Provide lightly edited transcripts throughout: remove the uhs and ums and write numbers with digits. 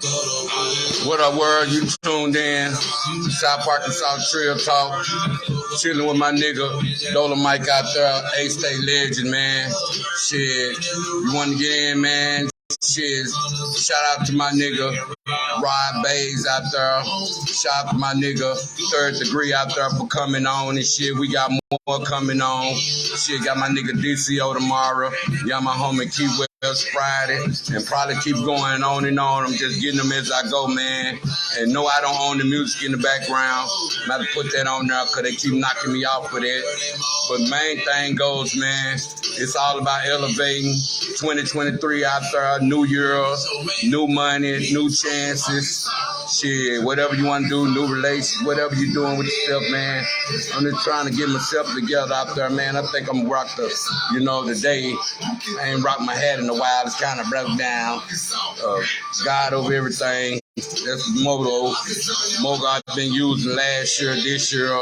What up, world? You tuned in. South Arkansas Trill Talk. Chilling with my nigga DolaMike out there. ASTATE Legend, man. Shit. You want to get in, man? Shit. Shout out to my nigga Rod Bays out there. Shout out to my nigga Third Degree out there for coming on and shit. We got more coming on. Shit, got my nigga DCO tomorrow. Got my homie Key West Friday. And probably keep going on and on. I'm just getting them as I go, man. And no, I don't own the music in the background. I'm about to put that on there because they keep knocking me off for that. But main thing goes, man, it's all about elevating 2023 out there. New year, new money, new chances. Shit, whatever you want to do, new relations, whatever you're doing with yourself, man. I'm just trying to get myself together out there, man. I think I'm rocked up, today. I ain't rocked my head in a while. It's kind of broke down. God over everything. That's the motto I've been using last year, this year.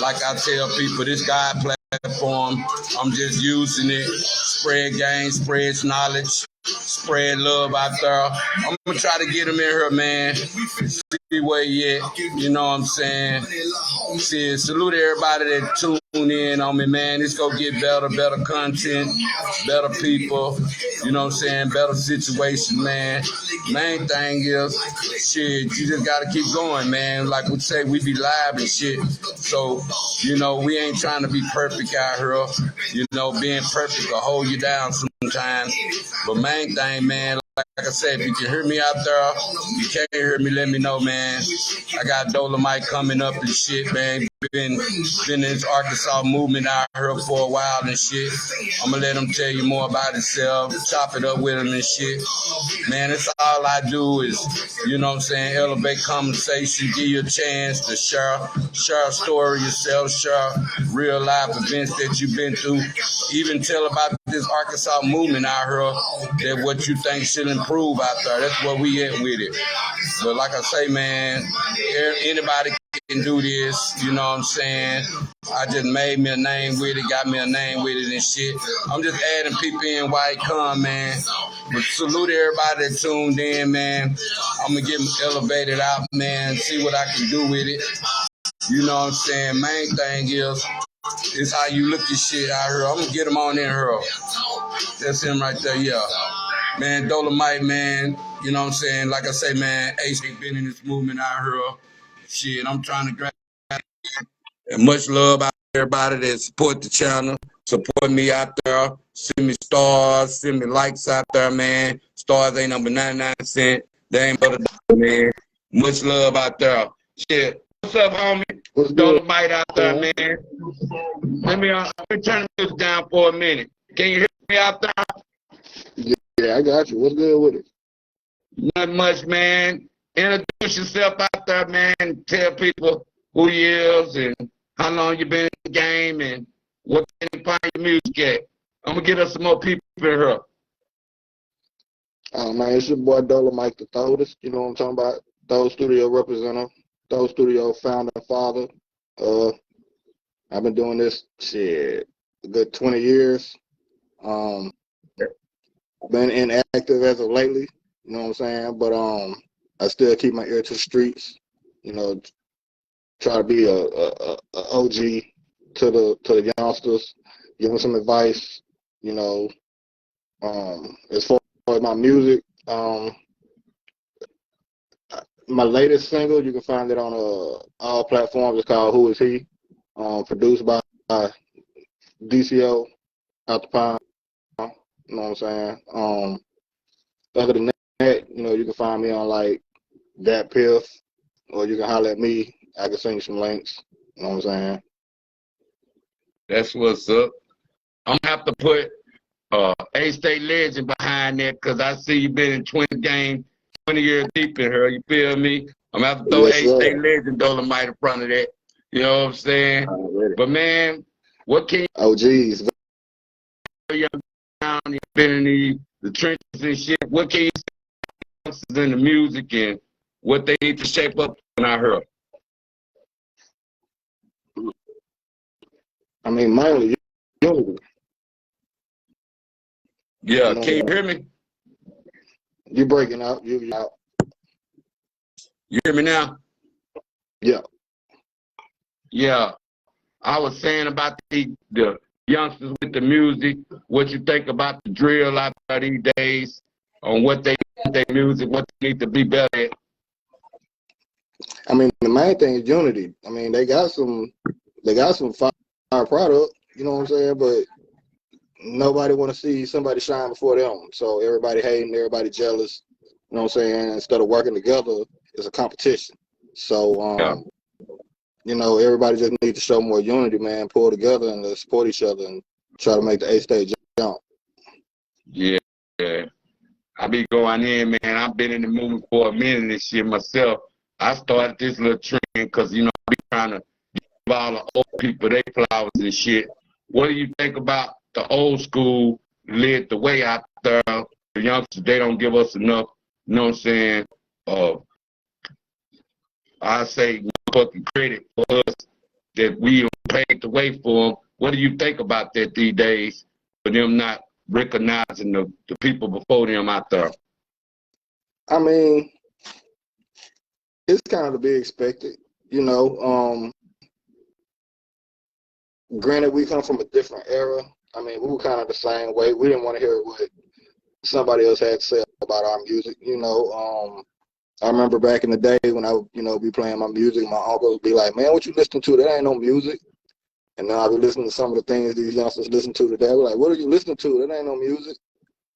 Like I tell people, this God platform, I'm just using it. Spread game, spread knowledge, spread love out there. I'm going to try to get them in here, man. See where you at. You know what I'm saying? See, salute everybody that tune in on me, man. It's going to get better content, better people. You know what I'm saying? Better situation, man. Main thing is, shit, you just got to keep going, man. Like we say, we be live and shit. So, we ain't trying to be perfect out here. Being perfect will hold you down sometimes. But main thing, man, like I said, if you can hear me out there, you can't hear me, let me know, man. I got DolaMike coming up and shit, man. Been in this Arkansas movement out here for a while and shit. I'm gonna let him tell you more about himself, chop it up with him and shit. Man, that's all I do is, elevate conversation, give you a chance to share a story yourself, share real life events that you've been through, even tell about this Arkansas movement out here, that what you think should improve out there. That's what we at with it. But like I say, man, anybody can do this, you know what I'm saying? I just made me a name with it, got me a name with it and shit. I'm just adding people in while it come, man. But salute everybody that tuned in, man. I'm gonna get elevated out, man, see what I can do with it. You know what I'm saying? Main thing is how you look at shit out here. I'm gonna get them on in here. That's him right there, yeah. Man, DolaMike, man, you know what I'm saying? Like I say, man, Ace ain't been in this movement out here. Shit, I'm trying to grab and much love out to everybody that support the channel, support me out there, send me stars, send me likes out there, man. Stars ain't number 99 cents. They ain't but a dollar, man. Much love out there. Shit. What's up, homie? What's DolaMike out there, man? Let me turn the music down for a minute. Can you hear me out there? Yeah, I got you. What's good with it? Not much, man. Introduce yourself out there, man. Tell people who you is and how long you been in the game and what kind of find your music at. I'm going to get us some more people in here. Man, it's your boy DolaMike the Thodest. You know what I'm talking about? Thode Studio representative, Thode Studio founder and father. I've been doing this, shit, a good 20 years. I've been inactive as of lately, you know what I'm saying? But I still keep my ear to the streets, try to be a OG to the youngsters, give them some advice, as far as my music. My latest single, you can find it on all platforms. It's called Who Is He? Produced by DCO out the Pine. You know what I'm saying? Other than that, you can find me on like Dat Piff, or you can holler at me. I can send you some links. You know what I'm saying? That's what's up. I'm gonna have to put ASTATE Legend behind that because I see you been in 20 games, 20 years deep in her. You feel me? I'm gonna have to throw ASTATE Legend DolaMike in front of that. You know what I'm saying? But man, what can you? Oh geez. You've been in the trenches and shit. What can you say in the music and what they need to shape up when I heard? I mean, mainly unity. Yeah, can you hear me? You breaking out. You out. You hear me now? Yeah. Yeah. I was saying about the youngsters with the music, what you think about the drill out there these days, on what they their music, what they need to be better at. I mean, the main thing is unity. I mean, they got some fire product, you know what I'm saying? But nobody want to see somebody shine before them. So everybody hating, everybody jealous, you know what I'm saying? Instead of working together, it's a competition. So, Yeah. you know, everybody just needs to show more unity, man, pull together and support each other and try to make the A-State jump. Yeah. I be going in, man. I've been in the movement for a minute and shit myself. I started this little trend because, you know, I be trying to give all the old people their flowers and shit. What do you think about the old school led the way out there? The youngsters, they don't give us enough, you know what I'm saying? I say fucking credit for us that we paved the way for them. What do you think about that these days for them not recognizing the people before them out there? I mean, it's kind of to be expected, you know. Granted, we come from a different era. I mean, we were kind of the same way. We didn't want to hear what somebody else had to say about our music, you know. I remember back in the day when I would, you know, be playing my music, my uncle would be like, man, what you listening to? That ain't no music. And now I be listening to some of the things these youngsters listen to today. We're like, what are you listening to? That ain't no music.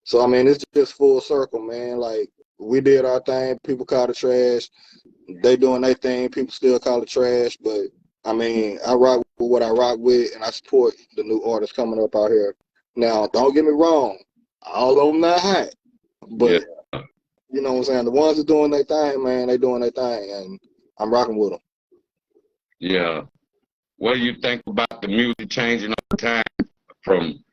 So, I mean, it's just full circle, man. Like, we did our thing. People call it trash. They doing their thing. People still call it trash. But, I mean, I rock with what I rock with, and I support the new artists coming up out here. Now, don't get me wrong. All of them not hot. But, you know what I'm saying? The ones that doing their thing, man, they doing their thing. And I'm rocking with them. Yeah. What do you think about the music changing over time from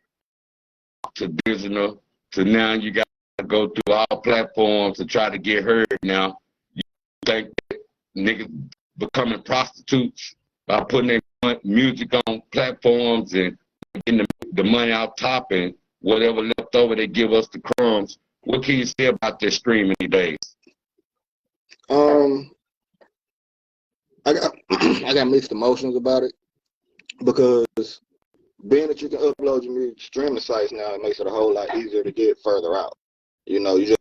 to digital to now you got to go through all platforms to try to get heard now? You think that niggas becoming prostitutes by putting their music on platforms and getting the money out top and whatever left over they give us the crumbs? What can you say about this streaming these days? I got I got mixed emotions about it because being that you can upload your music to streaming sites now, it makes it a whole lot easier to get further out. You know, you just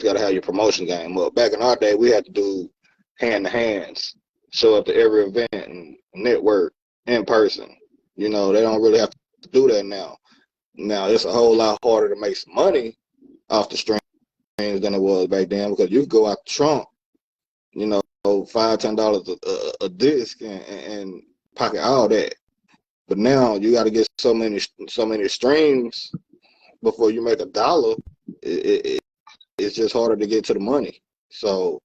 got to have your promotion game up. Back in our day, we had to do hand-to-hands, show up to every event and network in person. You know, they don't really have to do that now. Now, it's a whole lot harder to make some money off the streams than it was back then because you could go out the trunk, you know, $5-10 a disc and pocket all that. But now you got to get so many streams before you make $1. It's just harder to get to the money. So,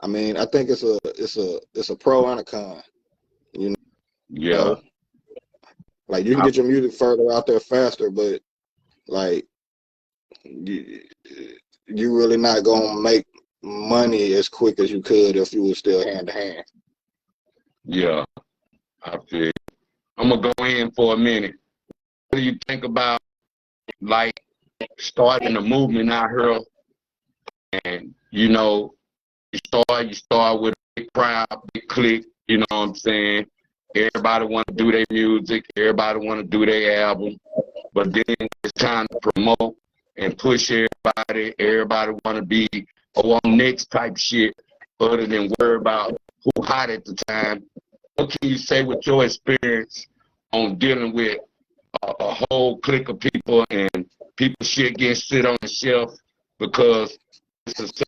I mean, I think it's a pro and a con. You know, Yeah. like you can get your music further out there faster, but like you really not gonna make money as quick as you could if you were still hand to hand. Yeah, I feel. I'm gonna go in for a minute. What do you think about like starting a movement out here? And you know, you start with a big crowd, big clique. You know what I'm saying? Everybody want to do their music. Everybody want to do their album. But then it's time to promote and push everybody. Everybody want to be on next type shit, other than worry about who hot at the time. What can you say with your experience on dealing with a whole clique of people and people shit getting sit on the shelf because it's a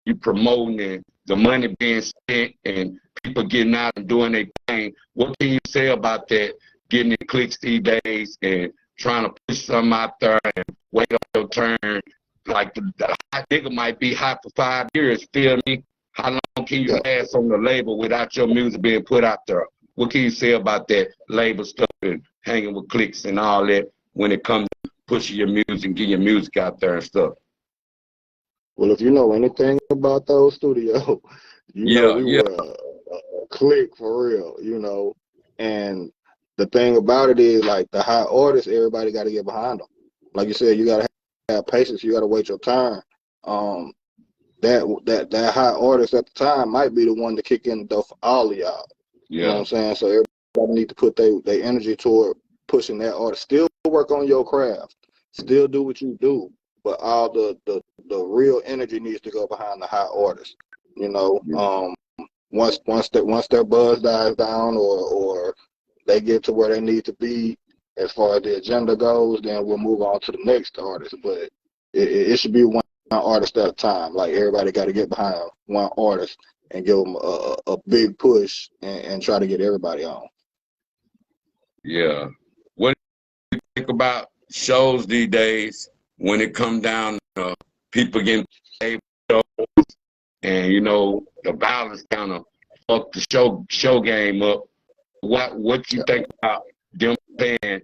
you promoting and the money being spent and people getting out and doing their thing? What can you say about that, getting in clicks these days and trying to push something out there and wait on your turn? Like the hot nigga might be hot for 5 years, feel me? How long can you last on the label without your music being put out there? What can you say about that label stuff and hanging with clicks and all that when it comes to pushing your music and getting your music out there and stuff? Well, if you know anything about those studios, you know we were a clique for real, you know. And the thing about it is, like, the high artists, everybody got to get behind them. Like you said, you got to have patience. You got to wait your turn. that high artist at the time might be the one to kick in the door for all of y'all. You know what I'm saying? So everybody need to put their energy toward pushing that artist. Still work on your craft. Still do what you do. But all the real energy needs to go behind the high artist. You know, once their buzz dies down or they get to where they need to be as far as the agenda goes, then we'll move on to the next artist. But it should be one artist at a time. Like everybody got to get behind one artist and give them a big push and try to get everybody on. Yeah. What do you think about shows these days when it come down to people getting paid for shows and, you know, the violence kind of fucked the show game up? What you think about them paying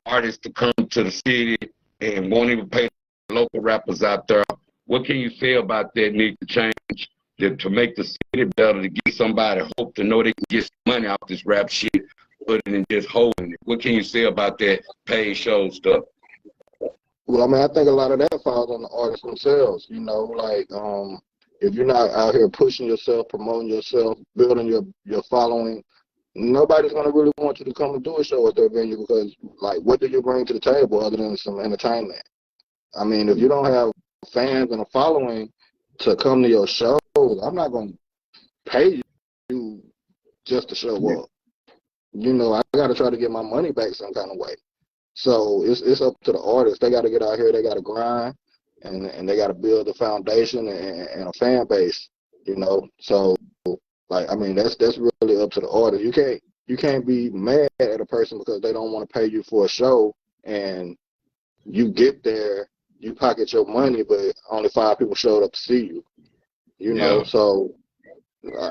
artists to come to the city and won't even pay the local rappers out there? What can you say about that need to change to make the city better, to give somebody hope to know they can get some money off this rap shit, other than just holding it? What can you say about that paid show stuff? Well, I mean, I think a lot of that falls on the artists themselves. You know, like if you're not out here pushing yourself, promoting yourself, building your following, nobody's gonna really want you to come and do a show at their venue because, like, what do you bring to the table other than some entertainment? I mean, if you don't have fans and a following to come to your shows, I'm not gonna pay you just to show up. You know, I got to try to get my money back some kind of way. So it's up to the artists. They got to get out here. They got to grind, and they got to build a foundation and a fan base. You know, so like, I mean, that's really up to the artist. You can't be mad at a person because they don't want to pay you for a show, and you get there, you pocket your money, but only 5 people showed up to see you. You know, so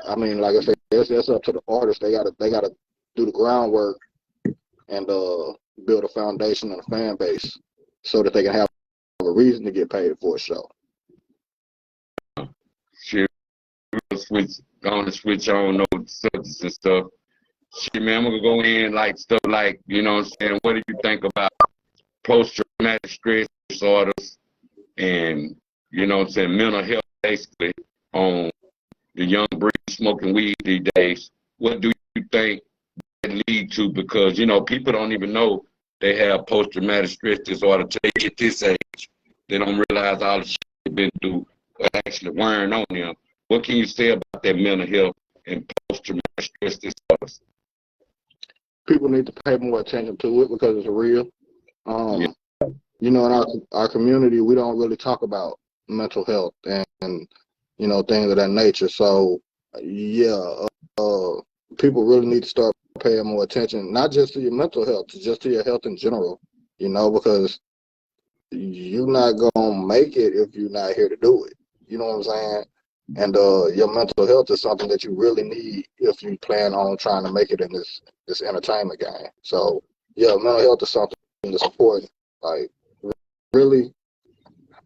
I mean, like I said, that's up to the artist. They gotta do the groundwork and build a foundation and a fan base so that they can have a reason to get paid for a show. Shit, going to switch on those subjects and stuff. Shit, man, I'm gonna go in like stuff like, you know what I'm saying, what do you think about post-traumatic stress disorders and, you know what I'm saying, mental health basically on the young breed smoking weed these days? What do you think that lead to? Because, you know, people don't even know they have post-traumatic stress disorder till they get this age. They don't realize all the shit they've been through actually wearing on them. What can you say about that mental health and post-traumatic stress disorders? People need to pay more attention to it because it's real. You know, in our community, we don't really talk about mental health and you know, things of that nature. So, yeah, people really need to start paying more attention, not just to your mental health, just to your health in general, you know, because you're not going to make it if you're not here to do it. You know what I'm saying? And your mental health is something that you really need if you plan on trying to make it in this entertainment game. So, yeah, mental health is something that's important. Like, really,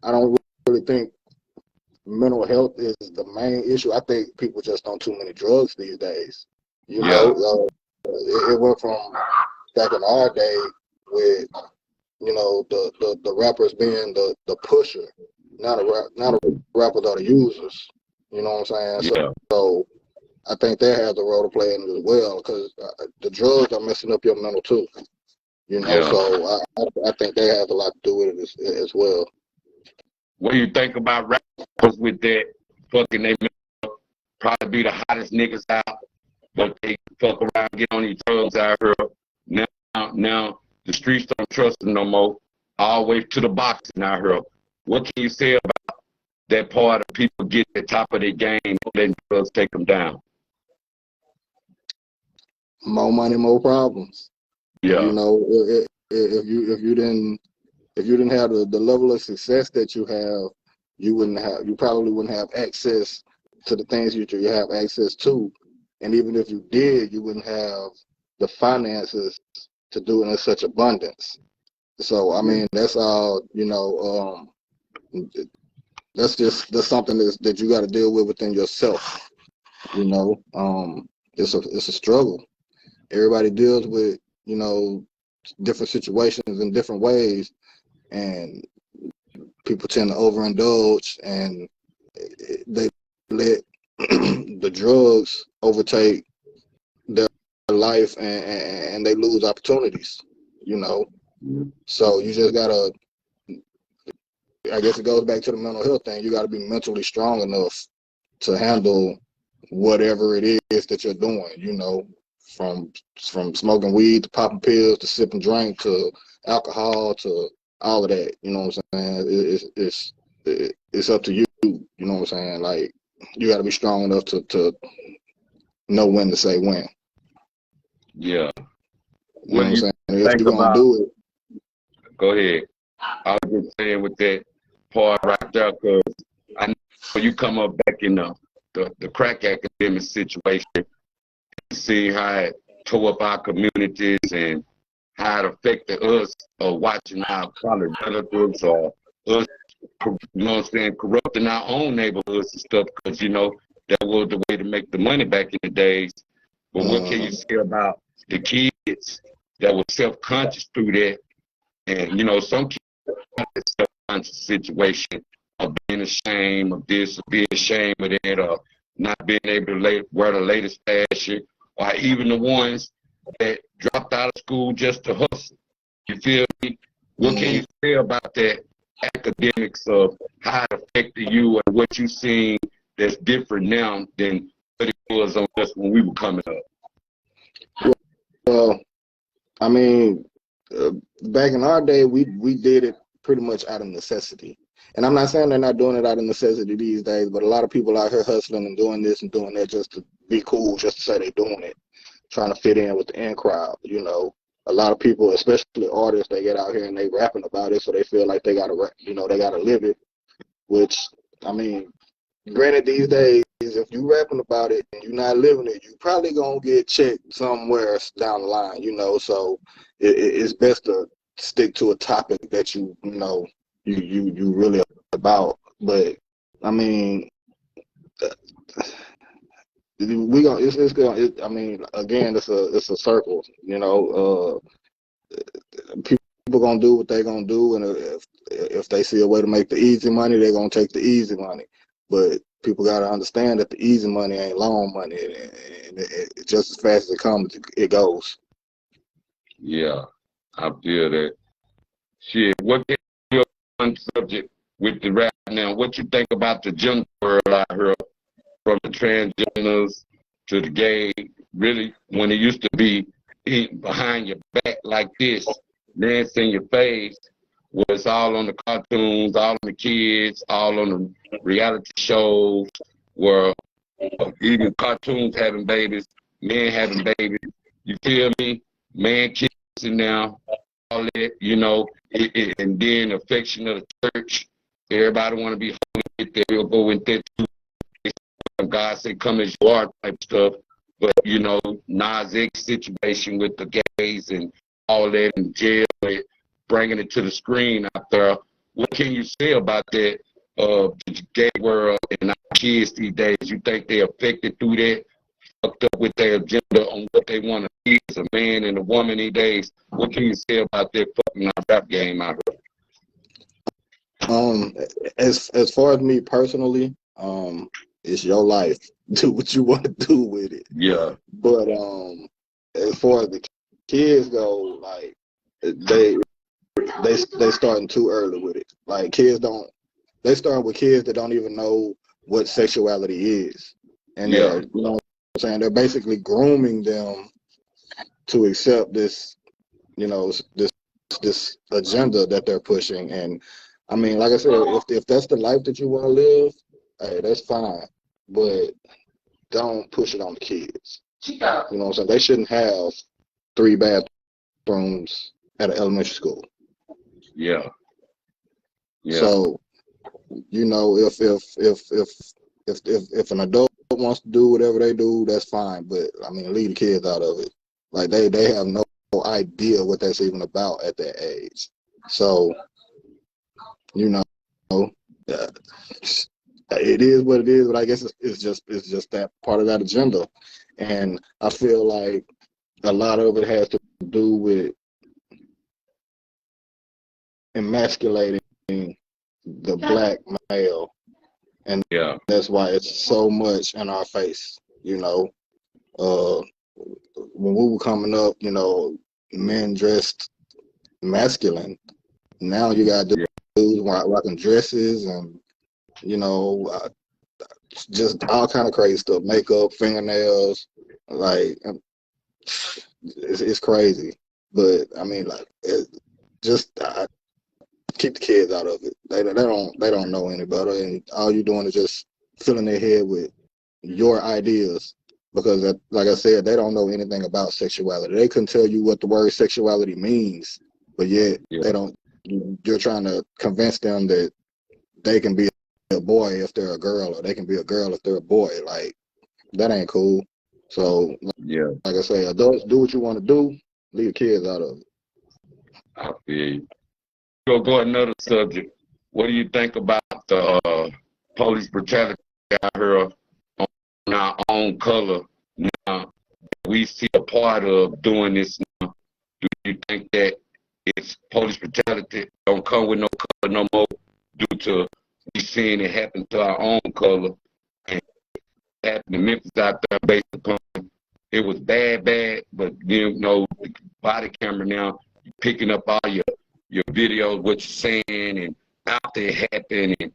I don't really think mental health is the main issue. I think people just on too many drugs these days. You know, it went from back in our day with, you know, the rappers being the pusher, not the rappers are the users. You know what I'm saying? So I think that has a role to play in it as well, because the drugs are messing up your mental too. You know, so I think that has a lot to do with it as well. What do you think about rappers with that fucking, they probably be the hottest niggas out, but they fuck around, get on these drugs out here. Now the streets don't trust them no more. All the way to the boxing out here. What can you say about that part of people get at the top of their game and letting drugs take them down? More money, more problems. Yeah. You know, if you didn't have the level of success that you have, you probably wouldn't have access to the things that you have access to. And even if you did, you wouldn't have the finances to do it in such abundance. So, I mean, that's all, you know, that's something that you got to deal with within yourself. You know, it's a struggle. Everybody deals with, you know, different situations in different ways, and people tend to overindulge and they let the drugs overtake their life, and they lose opportunities, you know. So you just gotta, I guess it goes back to the mental health thing. You gotta be mentally strong enough to handle whatever it is that you're doing, you know, from smoking weed to popping pills to sipping drink to alcohol to all of that. You know what I'm saying? It's up to you. You know what I'm saying? Like, you got to be strong enough to know when to say when. Yeah. You know what I'm saying? If Think you're gonna about? do it, Go ahead. I was just saying with that part right there, because I know you come up back in the crack academic situation, see how it tore up our communities and how it affected us, or watching our probably relatives or us, you know what I'm saying, corrupting our own neighborhoods and stuff, because, you know, that was the way to make the money back in the days. But what can you say about the kids that were self-conscious through that? And, you know, some kids have a self-conscious situation of being ashamed of this, or being ashamed of that, or not being able to wear the latest fashion, or even the ones that dropped out of school just to hustle. You feel me? What can you say about that academics of how it affected you and what you seen that's different now than what it was on us when we were coming up? well, I mean, back in our day, we did it pretty much out of necessity. And I'm not saying they're not doing it out of necessity these days, but a lot of people out here hustling and doing this and doing that just to be cool, just to say they're doing it, trying to fit in with the in crowd. You know, a lot of people, especially artists, they get out here and they rapping about it, so they feel like they gotta, you know, they gotta live it. Which, I mean, granted, these days, if you rapping about it and you're not living it, you probably gonna get checked somewhere down the line. You know, so it's best to stick to a topic that you know you really about. But I mean, we gonna it's gonna. I mean, again, it's a circle. You know, people gonna do what they gonna do, and if they see a way to make the easy money, they're gonna take the easy money. But people gotta understand that the easy money ain't long money, and it just as fast as it comes, it goes. Yeah, I feel that. Shit, what can you on subject with the rap now? What you think about the gender world out here, from the transgenders to the gay? Really, when it used to be behind your back like this, dance in your face, was all on the cartoons, all on the kids, all on the reality shows, where even cartoons having babies, men having babies. You feel me? Man kissing now, all that, you know, and then affection of the church. Everybody want to be holy. They'll go with that too. God say, "Come as you are," type stuff. But you know, Nas X situation with the gays and all that in jail, bringing it to the screen out there. What can you say about that? The gay world and our kids these days. You think they affected through that? Fucked up with their agenda on what they want to be as a man and a woman these days. What can you say about that fucking rap game out Um, as far as me personally, it's your life. Do what you want to do with it. here? But as far as the kids go, like they starting too early with it. Like, kids don't. They start with kids that don't even know what sexuality is, and Yeah, they're, you know what I'm saying, they're basically grooming them to accept this, you know, this agenda that they're pushing. And I mean, like I said, if that's the life that you want to live, hey, that's fine. But don't push it on the kids. You know what I'm saying? They shouldn't have 3 bathrooms at an elementary school. yeah, yeah, So, you know, if an adult wants to do whatever they do, that's fine. But I mean, leave the kids out of it. Like, they have no idea what that's even about at that age. So, you know, uh, it is what it is. But I guess it's just that part of that agenda, and I feel like a lot of it has to do with emasculating the black male and Yeah. that's why it's so much in our face. You know, uh, when we were coming up, you know, men dressed masculine. Now you got Yeah. dudes rocking dresses and you know, just all kind of crazy stuff, makeup, fingernails, like it's crazy. But I mean, like, just keep the kids out of it. They don't know any better, and all you're doing is just filling their head with your ideas. Because, like I said, they don't know anything about sexuality. They couldn't tell you what the word sexuality means, but yet Yeah. they don't. You're trying to convince them that they can be a boy if they're a girl, or they can be a girl if they're a boy. Like, that ain't cool. So, Yeah. like I say, adults, do what you want to do. Leave the kids out of it. I feel you. Go another subject. What do you think about the police brutality out here on our own color now? We see a part of doing this now. Do you think that it's police brutality don't come with no color no more due to we seeing it happen to our own color and happen in Memphis out there based upon it was bad, but you know the body camera now picking up all your videos, what you're saying, and out there happening, and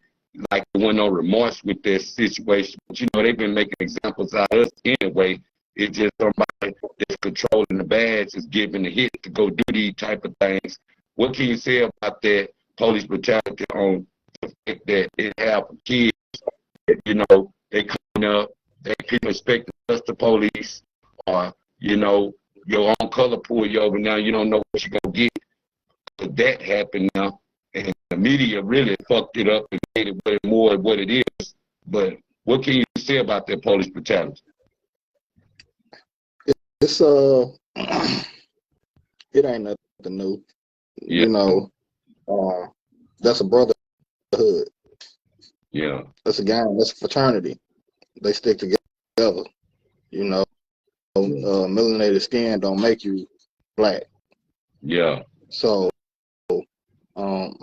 like there wasn't no remorse with this situation. But you know they've been making examples out of us anyway. It's just somebody that's controlling the badge is giving the hit to go do these type of things. What can you say about that police brutality on the fact that it happened kids? You know they coming up, they people expecting us the police, or you know your own color pull you over. Now you don't know what you're gonna get. But that happened now, and the media really fucked it up and made it way more what it is. But what can you say about that police brutality? It's it ain't nothing new. Yeah, You know, that's a brotherhood. yeah, That's a gang. That's a fraternity. They stick together. You know, melanated skin don't make you black. yeah, So, um,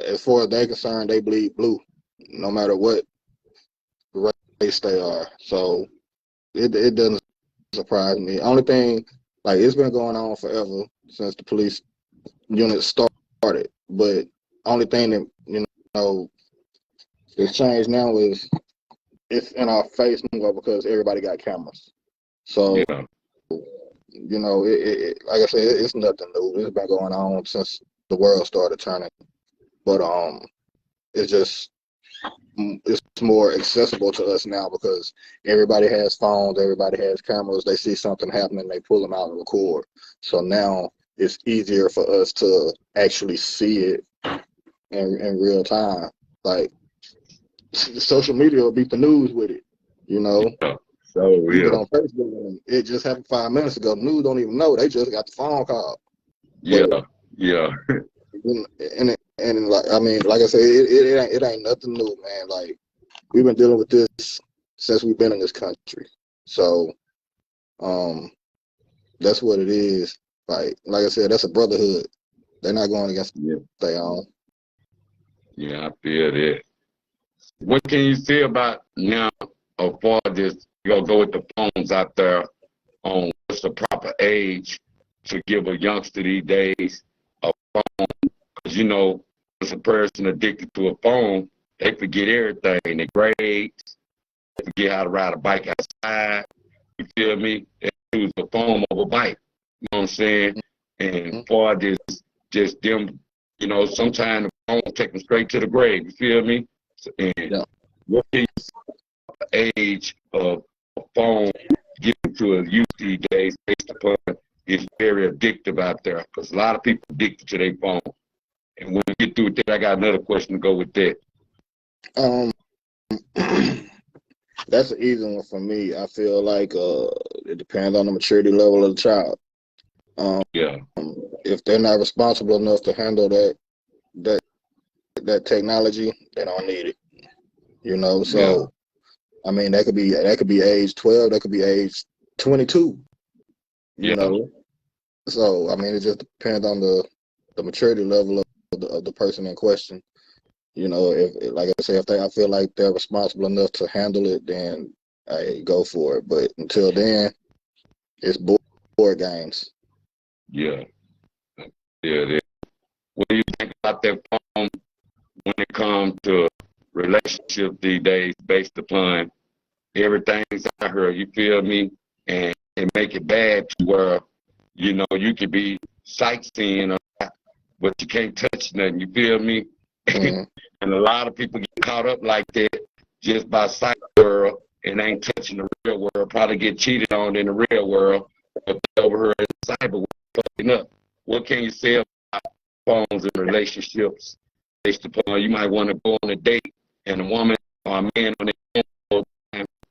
as far as they're concerned, they bleed blue, no matter what race they are. So it doesn't surprise me. Only thing, like, it's been going on forever since the police unit started. But only thing that know that's changed now is it's in our face more because everybody got cameras. So yeah, like I said, it's nothing new. It's been going on since the world started turning. But it's just it's more accessible to us now because everybody has phones, everybody has cameras. They see something happening, they pull them out and record. So now it's easier for us to actually see it in real time. Like, social media will beat the news with it. You know, yeah. So you get yeah, on Facebook and it just happened 5 minutes ago. The news don't even know. They just got the phone call. yeah, But yeah, and like, I mean, like I said, it ain't nothing new, man. Like, we've been dealing with this since we've been in this country. So that's what it is. Like I said, that's a brotherhood. They're not going against yeah, their own. yeah. I feel that. What can you say about now, as far as this? You gonna go with the phones out there on what's the proper age to give a youngster these days a phone? Because you know, as a person addicted to a phone, they forget everything. Their grades, they forget how to ride a bike outside. You feel me? They choose the phone over bike. You know what I'm saying? And for this, just them, you know, sometimes the phone take them straight to the grave. You feel me? And Yeah. what is the age of a phone given to a youth these days based upon it's very addictive out there because a lot of people addicted to their phone. And when we get through with that, I got another question to go with that. Um, that's an easy one for me. I feel like it depends on the maturity level of the child. Um, Yeah, if they're not responsible enough to handle that that technology, they don't need it. You know, yeah, so I mean that could be age 12, that could be age 22. You yeah, know, so I mean it just depends on the maturity level of the person in question. You know, if like I say, I feel like they're responsible enough to handle it, then I go for it. But until then, it's board games. Yeah, yeah. What do you think about that phone when it comes to relationships these days, based upon everything's out here? You feel me? And make it bad to where you could be sightseeing, but you can't touch nothing. You feel me? Mm. And a lot of people get caught up like that just by sight world and ain't touching the real world. Probably get cheated on in the real world, but they over here in the cyber world fucking up. What can you say about phones and relationships based upon you might want to go on a date and a woman or a man on their phone?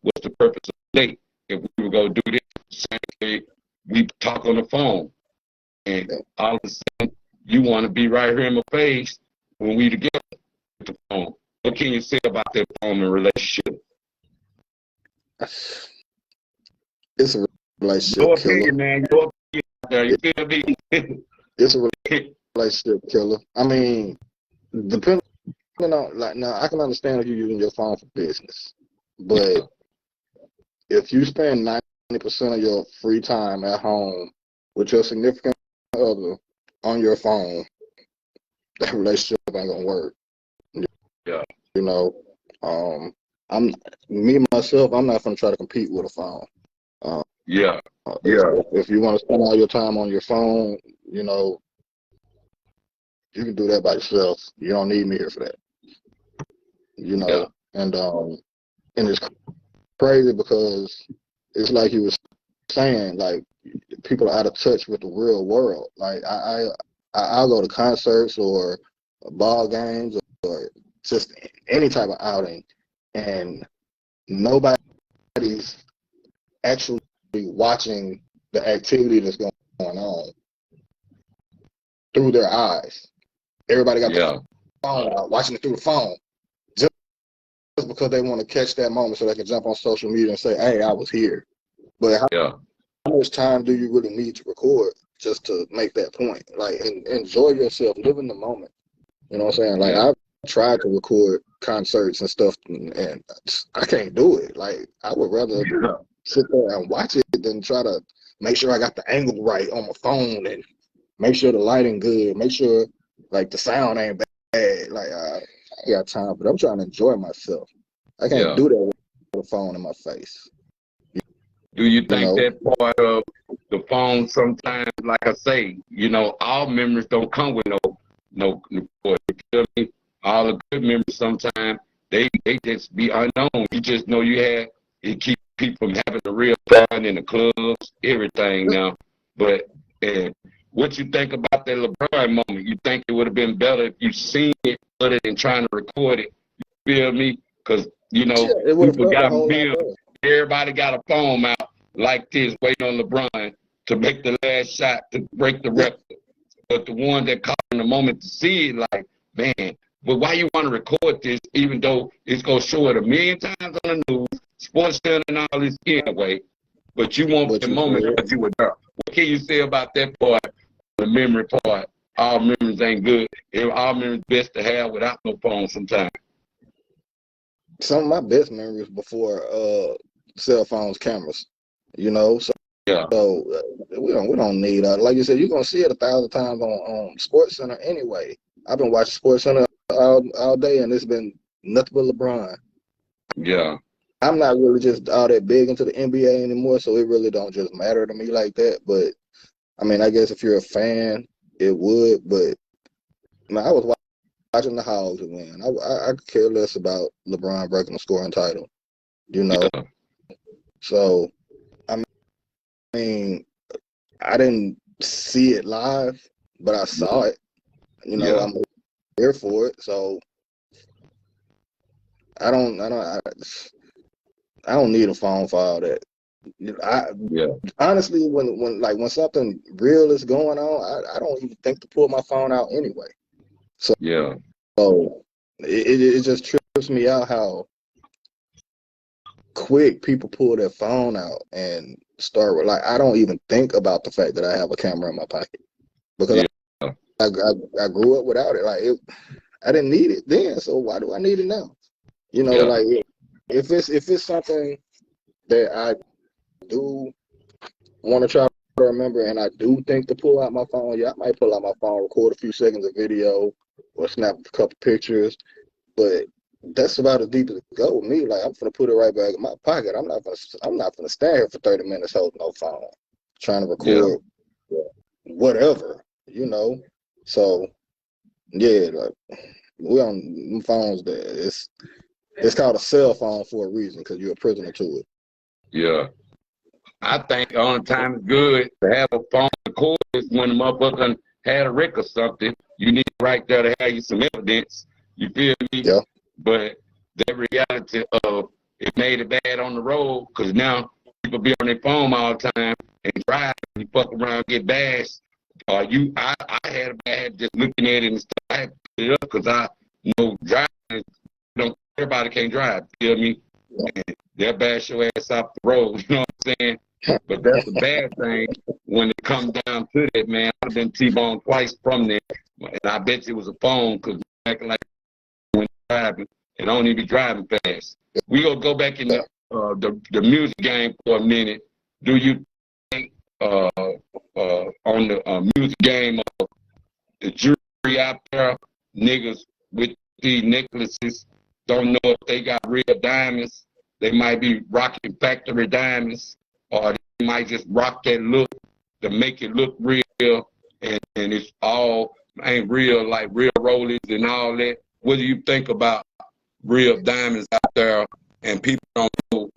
What's the purpose of the date? If we were going to do this, same way we talk on the phone, and all of a sudden you want to be right here in my face when we together with the phone. What can you say about that phone and relationship? It's a relationship Your killer. opinion, man. Your opinion out there. You feel me? It's a relationship killer. I mean, depending on, like, now I can understand if you're using your phone for business, but if you spend 90% of your free time at home with your significant other on your phone, that relationship ain't gonna work. Yeah. You know, I'm me myself. I'm not gonna try to compete with a phone. Yeah. If you want to spend all your time on your phone, you know, you can do that by yourself. You don't need me here for that. You know, and it's crazy because it's like you were saying, like people are out of touch with the real world. Like I'll go to concerts or ball games or just any type of outing, and nobody's actually watching the activity that's going on through their eyes. Everybody got the phone out, watching it through the phone, just because they want to catch that moment so they can jump on social media and say, "Hey, I was here." But how much time do you really need to record just to make that point? Like, enjoy yourself, live in the moment. You know what I'm saying? Like, I've tried to record concerts and stuff, and I can't do it. Like, I would rather sit there and watch it than try to make sure I got the angle right on my phone and make sure the lighting good, make sure like the sound ain't bad. Like, I ain't got time, but I'm trying to enjoy myself. I can't do that with the phone in my face. Do you think that part of the phone sometimes, like I say, all memories don't come with no, you feel me? All the good memories sometimes they just be unknown. You just know it keep people from having the real fun in the clubs, everything now. But what you think about that LeBron moment? You think it would have been better if you seen it other than trying to record it? You feel me? Because people got millions. Everybody got a phone out like this, waiting on LeBron to make the last shot to break the record. But the one that caught in the moment to see it, like, man, but why you want to record this, even though it's going to show it a million times on the news, Sports Center and all this anyway, but you want the moment because you were there. What can you say about that part, the memory part? All memories ain't good. All memories best to have without no phone sometimes. Some of my best memories before cell phones, cameras, so we don't need like you said, you're gonna see it 1,000 times on Sports Center anyway. I've been watching Sports Center all day, and it's been nothing but LeBron. Yeah, I'm not really just all that big into the NBA anymore, so it really don't just matter to me like that. But I mean, I guess if you're a fan, it would. But I was watching the Hogs win. I could care less about LeBron breaking the scoring title, So, I mean, I didn't see it live, but I saw it. I'm here for it. So, I don't need a phone for all that. Honestly, when something real is going on, I don't even think to pull my phone out anyway. So it just trips me out how quick people pull their phone out and start with, like, I don't even think about the fact that I have a camera in my pocket because I grew up without it. Like I didn't need it then, so why do I need it now? You know, Yeah. like if it's something that I do want to try to remember, and I do think to pull out my phone, yeah, I might pull out my phone, record a few seconds of video, or snap a couple pictures. But that's about as deep as it go with me. Like I'm gonna put it right back in my pocket. I'm not gonna stand here for 30 minutes holding no phone, trying to Yeah. record whatever, you know. So yeah, like we on phones that it's called a cell phone for a reason, because you're a prisoner to it. Yeah. I think the only time it's good to have a phone record is when the motherfucker had a wreck or something. You need right there to have you some evidence. You feel me? Yeah. But the reality of it made it bad on the road, because now people be on their phone all the time and drive and you fuck around, get bashed. I had a bad just looking at it and stuff. I had to put it up because I know driving, everybody can't drive. You feel me? And they'll bash your ass off the road. You know what I'm saying? But that's a bad thing when it comes down to that, man. I've been T-boned twice from there, and I bet you it was a phone, because acting like when driving, and don't even be driving fast. We gonna go back in the music game for a minute. Do you think on the music game of the jury out there, niggas with these necklaces don't know if they got real diamonds? They might be rocking factory diamonds, or they might just rock that look to make it look real, and it's all ain't real, like real rollers and all that. What do you think about real diamonds out there, and people don't know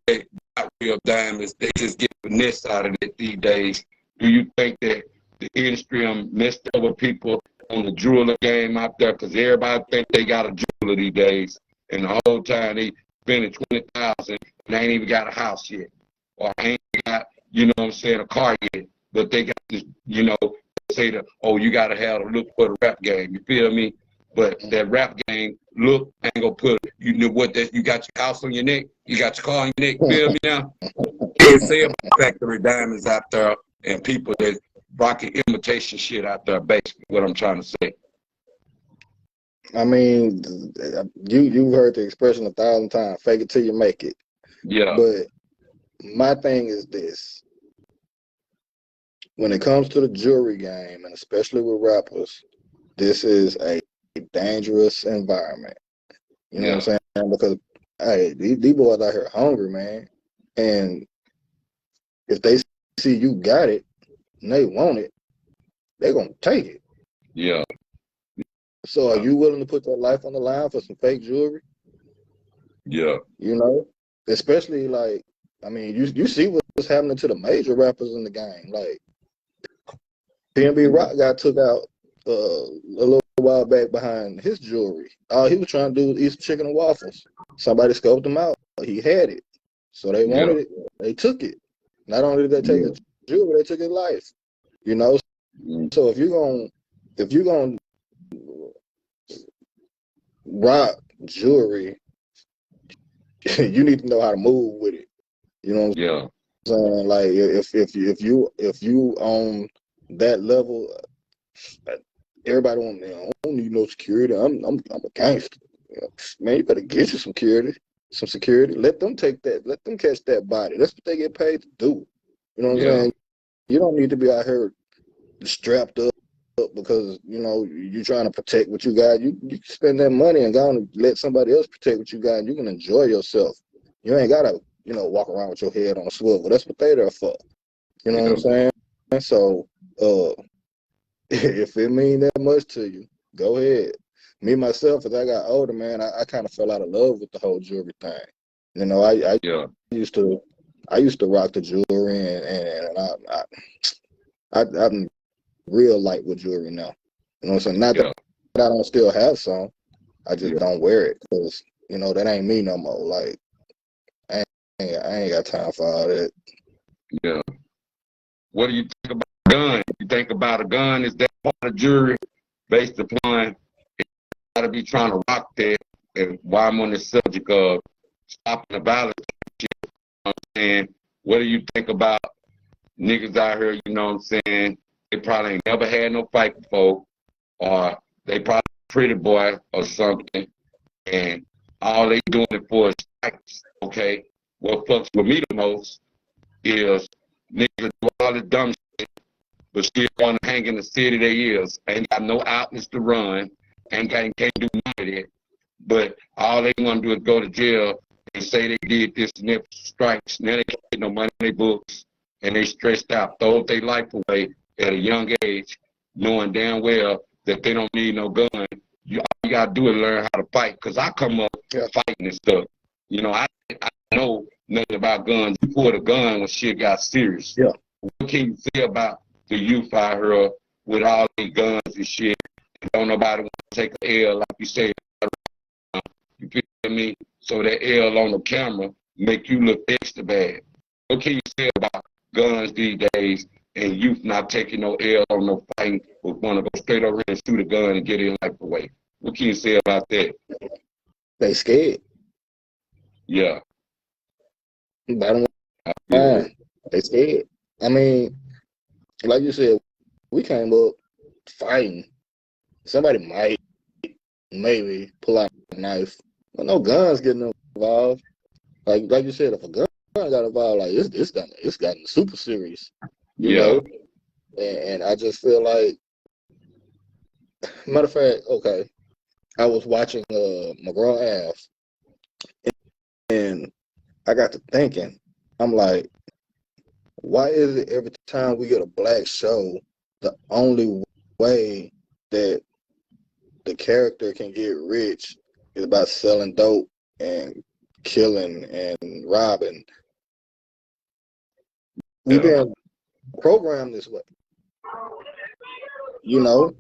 they got real diamonds? They just get finesse out of it these days. Do you think that the industry messed over people on the jeweler game out there, because everybody think they got a jeweler these days, and the whole time they spending 20,000 and they ain't even got a house yet, or ain't got, you know what I'm saying, a car yet, but they got this, you know, say that, oh, you gotta have a look for the rap game. You feel me? But that rap game look ain't gonna put, you know what, that you got your house on your neck, you got your car on your neck. Feel me now? Can't say about factory diamonds out there and people that rocking imitation shit out there. Basically, what I'm trying to say. I mean, you've heard the expression 1,000 times: "Fake it till you make it." Yeah. But my thing is this: when it comes to the jewelry game, and especially with rappers, this is a dangerous environment. You know what I'm saying? Because hey, these boys out here hungry, man, and if they see you got it and they want it, they're gonna take it. Yeah. So are you willing to put your life on the line for some fake jewelry? Yeah. You know, especially like, I mean, you see what's happening to the major rappers in the game. Like PNB Rock got took out a little while back behind his jewelry. All he was trying to do was eat some chicken and waffles. Somebody scoped him out. He had it, so they wanted it. They took it. Not only did they take his jewelry, they took his life. You know, so if you're gonna rock jewelry, you need to know how to move with it. You know what I'm saying? Like if you on that level, everybody don't need no security. I'm a gangster. You know, man, you better get you some security. Let them take that. Let them catch that body. That's what they get paid to do. You know what I'm saying? You don't need to be out here strapped up because you know you're trying to protect what you got. You can spend that money and go and let somebody else protect what you got, and you can enjoy yourself. You ain't gotta walk around with your head on a swivel. That's what they there for. You know what I'm saying? So if it mean that much to you, go ahead. Me myself, as I got older, man, I kind of fell out of love with the whole jewelry thing. You know, I used to rock the jewelry, and I'm real light with jewelry now. You know what I'm saying? Not that I don't still have some. I just don't wear it because that ain't me no more. Like I ain't got time for all that. Yeah. What do you think about a gun? You think about a gun? Is that part of jewelry based upon it gotta be trying to rock that? And while I'm on the subject of stopping the violence, you know what I'm saying? What do you think about niggas out here, you know what I'm saying? They probably ain't never had no fight before, or they probably pretty boy or something, and all they doing it for is strikes, okay? What fucks with me the most is niggas do all the dumb shit, but still want to hang in the city they is. Ain't got no outlets to run, can't do none of that. But all they want to do is go to jail and say they did this and that strikes. Now they can't get no money in their books, and they stressed out, throw their life away at a young age, knowing damn well that they don't need no gun. All you gotta do is learn how to fight. Cause I come up fighting and stuff. You know, I know nothing about guns. You pulled a gun when shit got serious. Yeah. What can you say about the youth out here with all these guns and shit? And don't nobody want to take an L, like you said. You feel me? So that L on the camera make you look extra bad. What can you say about guns these days and youth not taking no L on no fighting, but want to go straight over here and shoot a gun and get their life away? What can you say about that? They scared. Yeah. Bottom line, they scared. I mean, like you said, we came up fighting. Somebody might, maybe pull out a knife, but no guns getting involved. Like you said, if a gun got involved, like it's gotten super serious. You know, and I just feel like, matter of fact, okay, I was watching McGraw Ave, and I got to thinking, I'm like, why is it every time we get a black show, the only way that the character can get rich is by selling dope and killing and robbing? We've been programmed this way, you know.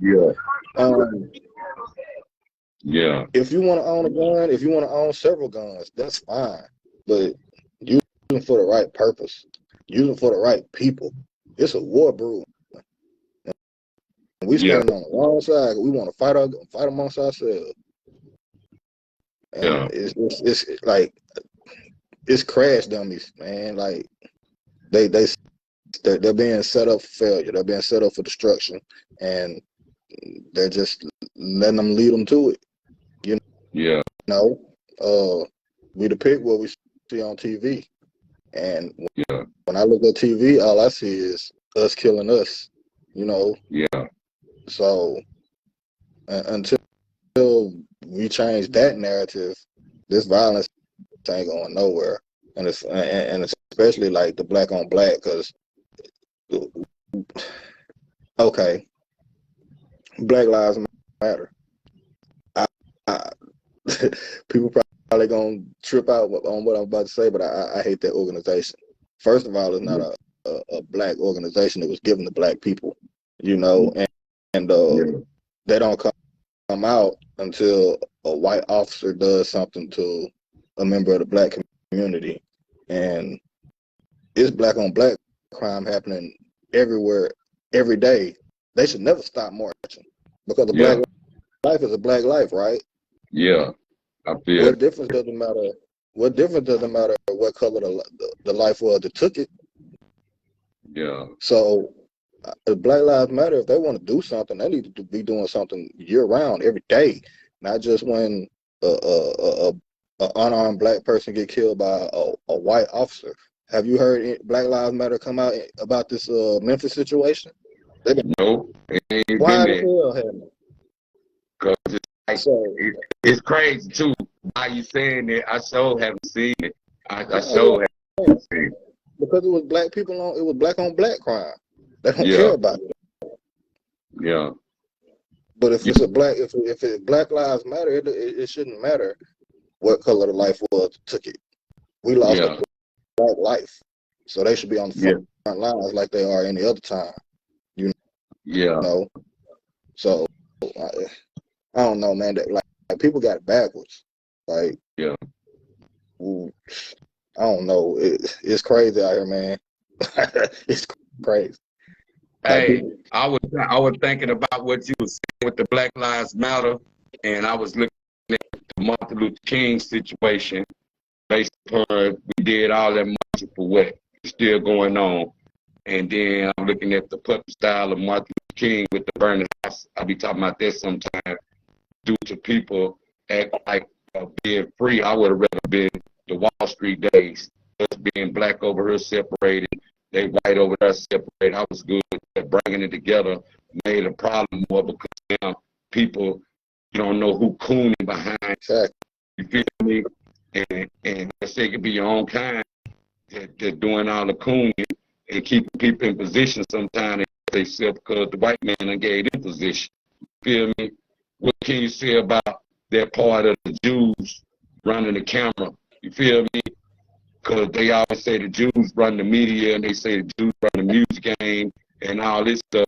If you want to own a gun, if you want to own several guns, that's fine, but use them for the right purpose, use them for the right people. It's a war brewing. We standing on the wrong side. We want to fight amongst ourselves. And it's like, it's crash dummies, man. Like they're being set up for failure. They're being set up for destruction, and they're just letting them lead them to it. You know, we depict what we see on TV, and when I look at TV, all I see is us killing us. You know. So until we change that narrative, this violence ain't going nowhere, and especially like the black on black, because okay, Black Lives Matter. People probably gonna trip out on what I'm about to say, but I hate that organization. First of all, it's not a black organization. It was given to black people, you know, and they don't come out until a white officer does something to a member of the black community, and it's black on black crime happening everywhere, every day. They should never stop marching, because a black life is a black life, right? I feel. What difference does it matter? What difference does it matter what color the life was that took it? So, Black Lives Matter, if they want to do something, they need to be doing something year round, every day, not just when a unarmed black person get killed by a white officer. Have you heard Black Lives Matter come out about this Memphis situation? They've been quiet as hell, haven't they? It's crazy too. Why you saying that? I sure haven't seen it. I sure haven't seen it. Because it was black people it was black on black crime. They don't care about it. But if it's if it's Black Lives Matter, it shouldn't matter what color the life was that took it. We lost a black life, so they should be on the front lines like they are any other time. You know. So I don't know, man. That like people got it backwards. Like I don't know. It's crazy out here, man. It's crazy. Hey, I was thinking about what you were saying with the Black Lives Matter, and I was looking at the Martin Luther King situation. Based upon we did all that marching for what is still going on, and then I'm looking at the puppet style of Martin Luther King with the burning house. I'll be talking about that sometime. due to people act like being free. I would have rather been the Wall Street days, us being black over here separated, they white over there separated. I was good at bringing it together, made a problem more because now people, you don't know who cooning behind. Exactly. You feel me? And let's say it could be your own kind that doing all the cooning and keeping people in position sometimes they self because the white man done gave them position. You feel me? What can you say about that part of the Jews running the camera? You feel me? Because they always say the Jews run the media and they say the Jews run the music game and all this stuff.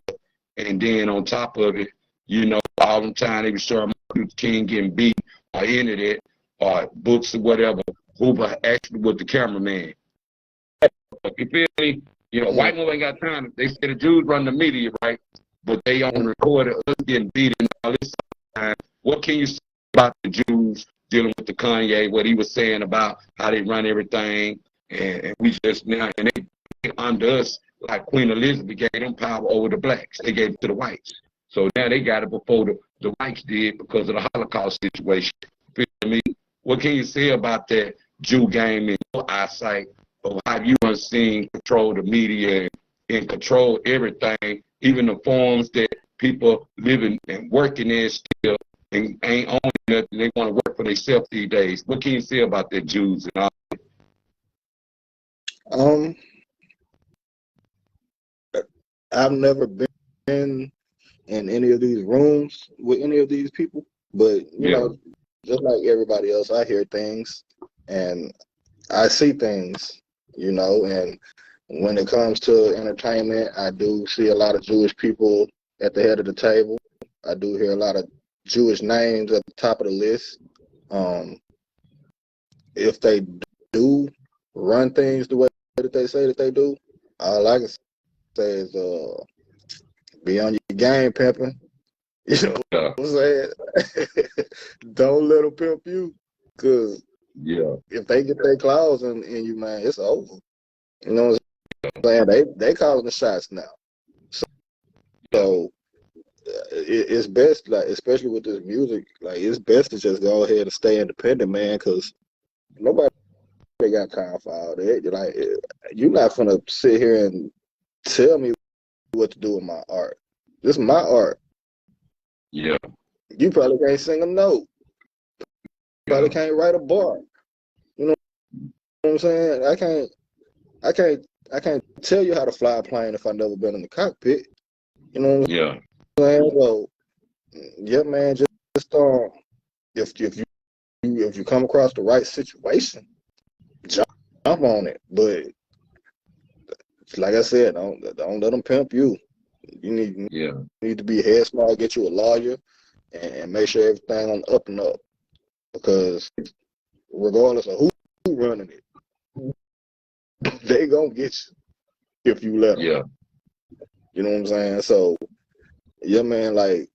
And then on top of it, you know, all the time they be showing Martin Luther King getting beat or any of that or books or whatever. Hoover actually was the cameraman. You feel me? You know, white people ain't got time. They say the Jews run the media, right? But they on recorded us getting beat and all this time. What can you say about the Jews dealing with the Kanye, what he was saying about how they run everything, and we just now, and they under us, like Queen Elizabeth gave them power over the blacks. They gave it to the whites. So now they got it before the whites did because of the Holocaust situation. Feel me? What can you say about that Jew game in your eyesight of how you unseen control the media and control everything, even the forms that people living and working in still and ain't owning nothing. They want to work for themselves these days. What can you say about that Jews and all? I've never been in any of these rooms with any of these people, but you know, just like everybody else, I hear things and I see things, you know, and when it comes to entertainment, I do see a lot of Jewish people at the head of the table. I do hear a lot of Jewish names at the top of the list. If they do run things the way that they say that they do, all I can say is be on your game, pimping. You know what I'm saying? Don't let them pimp you, because if they get their claws in you, man, it's over. You know what I'm saying? They calling the shots now. So it's best, like, especially with this music, like, it's best to just go ahead and stay independent, man, because nobody got time for all that. Like, you're not gonna sit here and tell me what to do with my art. This is my art. Yeah. You probably can't sing a note. Probably can't write a bar. You know what I'm saying? I can't tell you how to fly a plane if I've never been in the cockpit. You know what I'm saying? So, yeah, man, just if you come across the right situation, jump on it. But like I said, don't let them pimp you. You need to be head smart, get you a lawyer, and make sure everything on the up and up. Because regardless of who running it, they gonna get you if you let them. Yeah. You know what I'm saying? So, yeah, man, like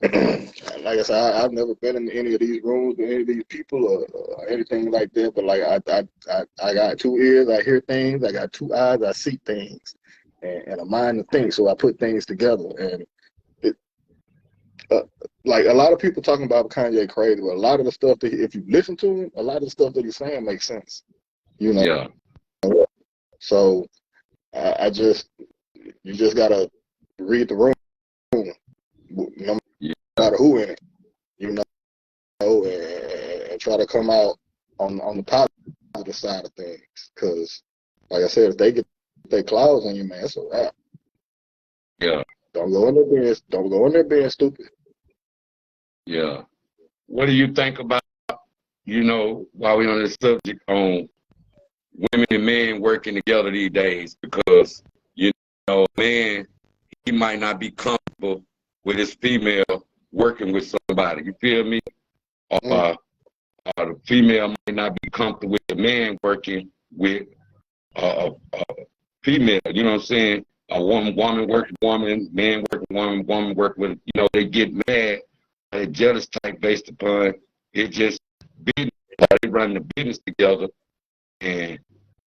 I said, I've never been in any of these rooms with any of these people or anything like that. But like I got 2 ears, I hear things. I got 2 eyes, I see things, and a mind to think. So I put things together. And it, like a lot of people talking about Kanye crazy, but a lot of the stuff that if you listen to him, a lot of the stuff that he's saying makes sense. You know. Yeah. So you just gotta read the room, no matter who in it, you know, and try to come out on the positive side of things. Because, like I said, if they get their claws on you, man, it's a wrap. Yeah. Don't go in there being stupid. Yeah. What do you think about, you know, while we're on this subject on women and men working together these days? Because, you know, man, he might not be comfortable with his female working with somebody. You feel me? Or the female might not be comfortable with the man working with a female. You know what I'm saying? A woman working woman, man working woman working with. You know, they get mad, they jealous type based upon it just business. They run the business together, and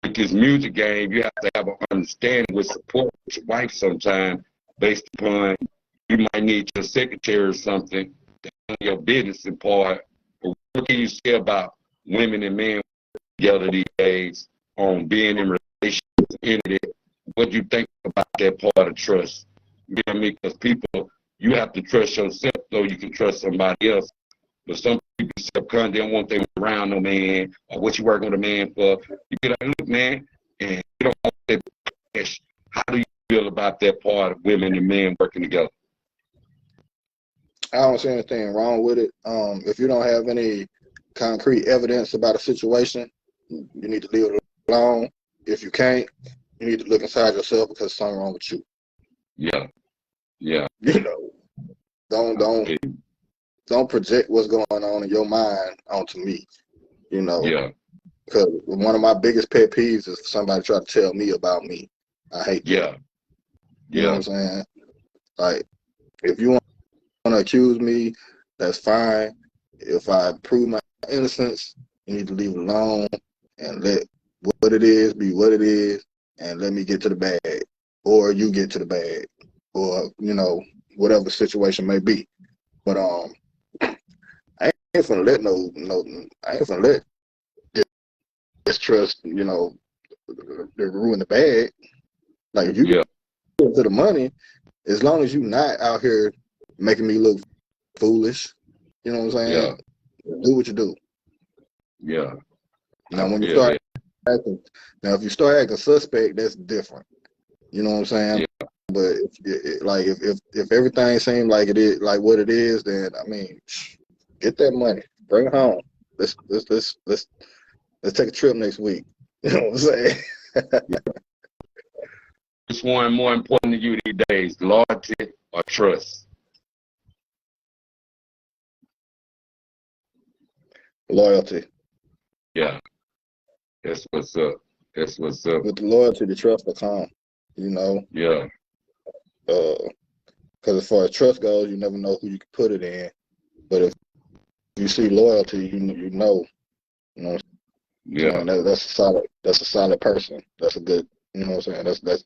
with this music game, you have to have an understanding with support with your wife sometimes, based upon you might need your secretary or something your business part, but what can you say about women and men together these days on being in relationships, internet? What do you think about that part of trust? You know what I mean? Because people, you have to trust yourself so you can trust somebody else. But some people subconsciously they don't want them around no man, or what you working with a man for. You be like, look, man, and you don't want that flesh. How do you feel about that part of women and men working together? I don't see anything wrong with it. If you don't have any concrete evidence about a situation, you need to leave it alone. If you can't, you need to look inside yourself because something wrong with you. Yeah, yeah. You know, don't project what's going on in your mind onto me. You know, Yeah, because one of my biggest pet peeves is somebody try to tell me about me. I hate that. yeah, You know what I'm saying? Like, if you want to accuse me, that's fine. If I prove my innocence, you need to leave it alone and let what it is be what it is, and let me get to the bag, or you get to the bag, or you know whatever the situation may be. But I ain't finna let I ain't finna let distrust ruin the bag. Like if you get to the money, as long as you not out here making me look foolish, you know what I'm saying? Do what you do. Yeah. Now, when you start acting, if you start acting suspect, that's different. You know what I'm saying? Yeah. But if everything seems like it is, like what it is, then I mean, get that money, bring it home. Let's take a trip next week. You know what I'm saying? Which one more important to you these days, loyalty or trust? Loyalty. Yeah. That's what's up. That's what's up. With the loyalty, the trust will come. You know. Yeah. Because as far as trust goes, you never know who you can put it in. But if you see loyalty, you know. You know what I'm saying? That's a solid person. That's a good. You know what I'm saying?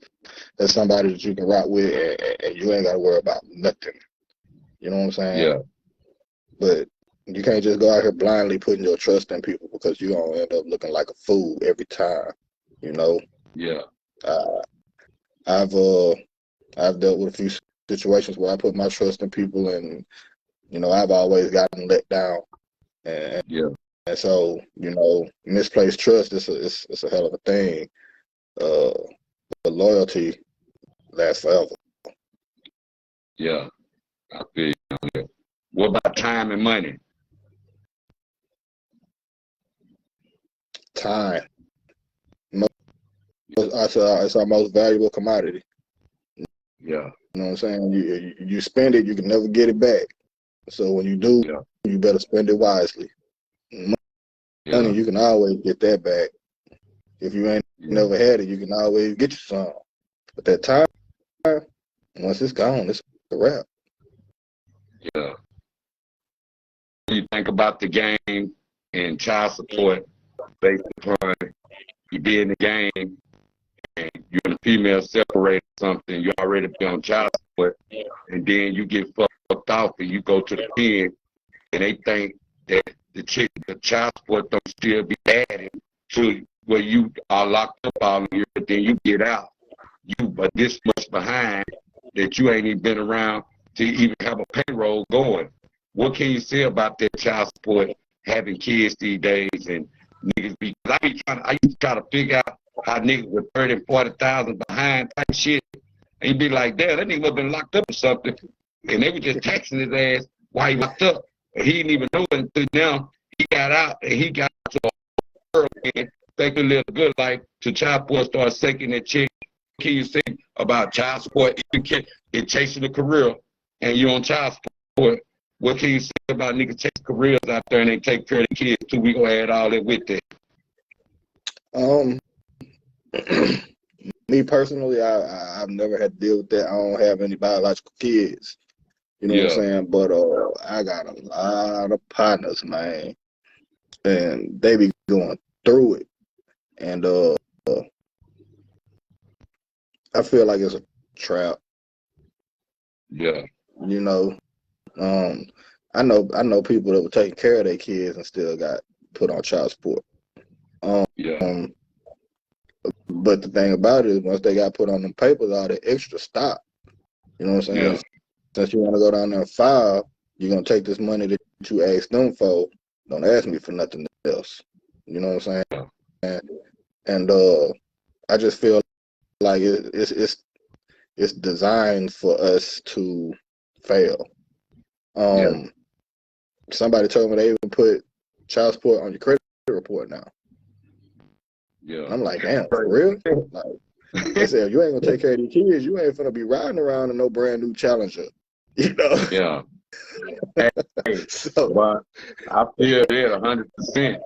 That's somebody that you can rock with, and you ain't got to worry about nothing. You know what I'm saying? Yeah. But you can't just go out here blindly putting your trust in people because you're going to end up looking like a fool every time, you know? Yeah. I've dealt with a few situations where I put my trust in people and, you know, I've always gotten let down. And so, you know, misplaced trust is a hell of a thing. But loyalty lasts forever. Yeah. I feel you. What about time and money? Time. It's our most valuable commodity. Yeah. You know what I'm saying? You spend it, you can never get it back. So when you do, you better spend it wisely. Money, you can always get that back. If you ain't never had it, you can always get you some. But that time, once it's gone, it's a wrap. Yeah. You think about the game and child support based upon you be in the game and you and a female separate something, you already be on child support, and then you get fucked off and you go to the pen and they think that the child support don't still be added to where you are locked up all year, but then you get out. You but this much behind that you ain't even been around to even have a payroll going. What can you say about that child support having kids these days and niggas be? I used to try to figure out how niggas with 30 and 40,000 behind type shit, and you be like, damn, that nigga must have been locked up or something, and they were just texting his ass why he locked up. And he didn't even know it until now. He got out and he got to a world and think a little good life to child support start sinking that chick. What can you say about child support? It chasing a career and you're on child support. What can you say about niggas chasing careers out there and they take care of the kids too? We gonna add all that with that. Me personally, I've never had to deal with that. I don't have any biological kids. You know what I'm saying? But I got a lot of partners, man, and they be going through it. And I feel like it's a trap. Yeah. You know, I know people that were taking care of their kids and still got put on child support. Yeah. But the thing about it is, once they got put on them papers, all the extra stop. You know what I'm saying? Yeah. Since you want to go down there and file, you're gonna take this money that you asked them for. Don't ask me for nothing else. You know what I'm saying? Yeah. And I just feel like it's designed for us to fail. Yeah. Somebody told me they even put child support on your credit report now. Yeah. I'm like, damn, for real? Like, they said, if you ain't gonna take care of these kids, you ain't gonna be riding around in no brand new Challenger. You know? Yeah. Hey, So, but I feel that 100%.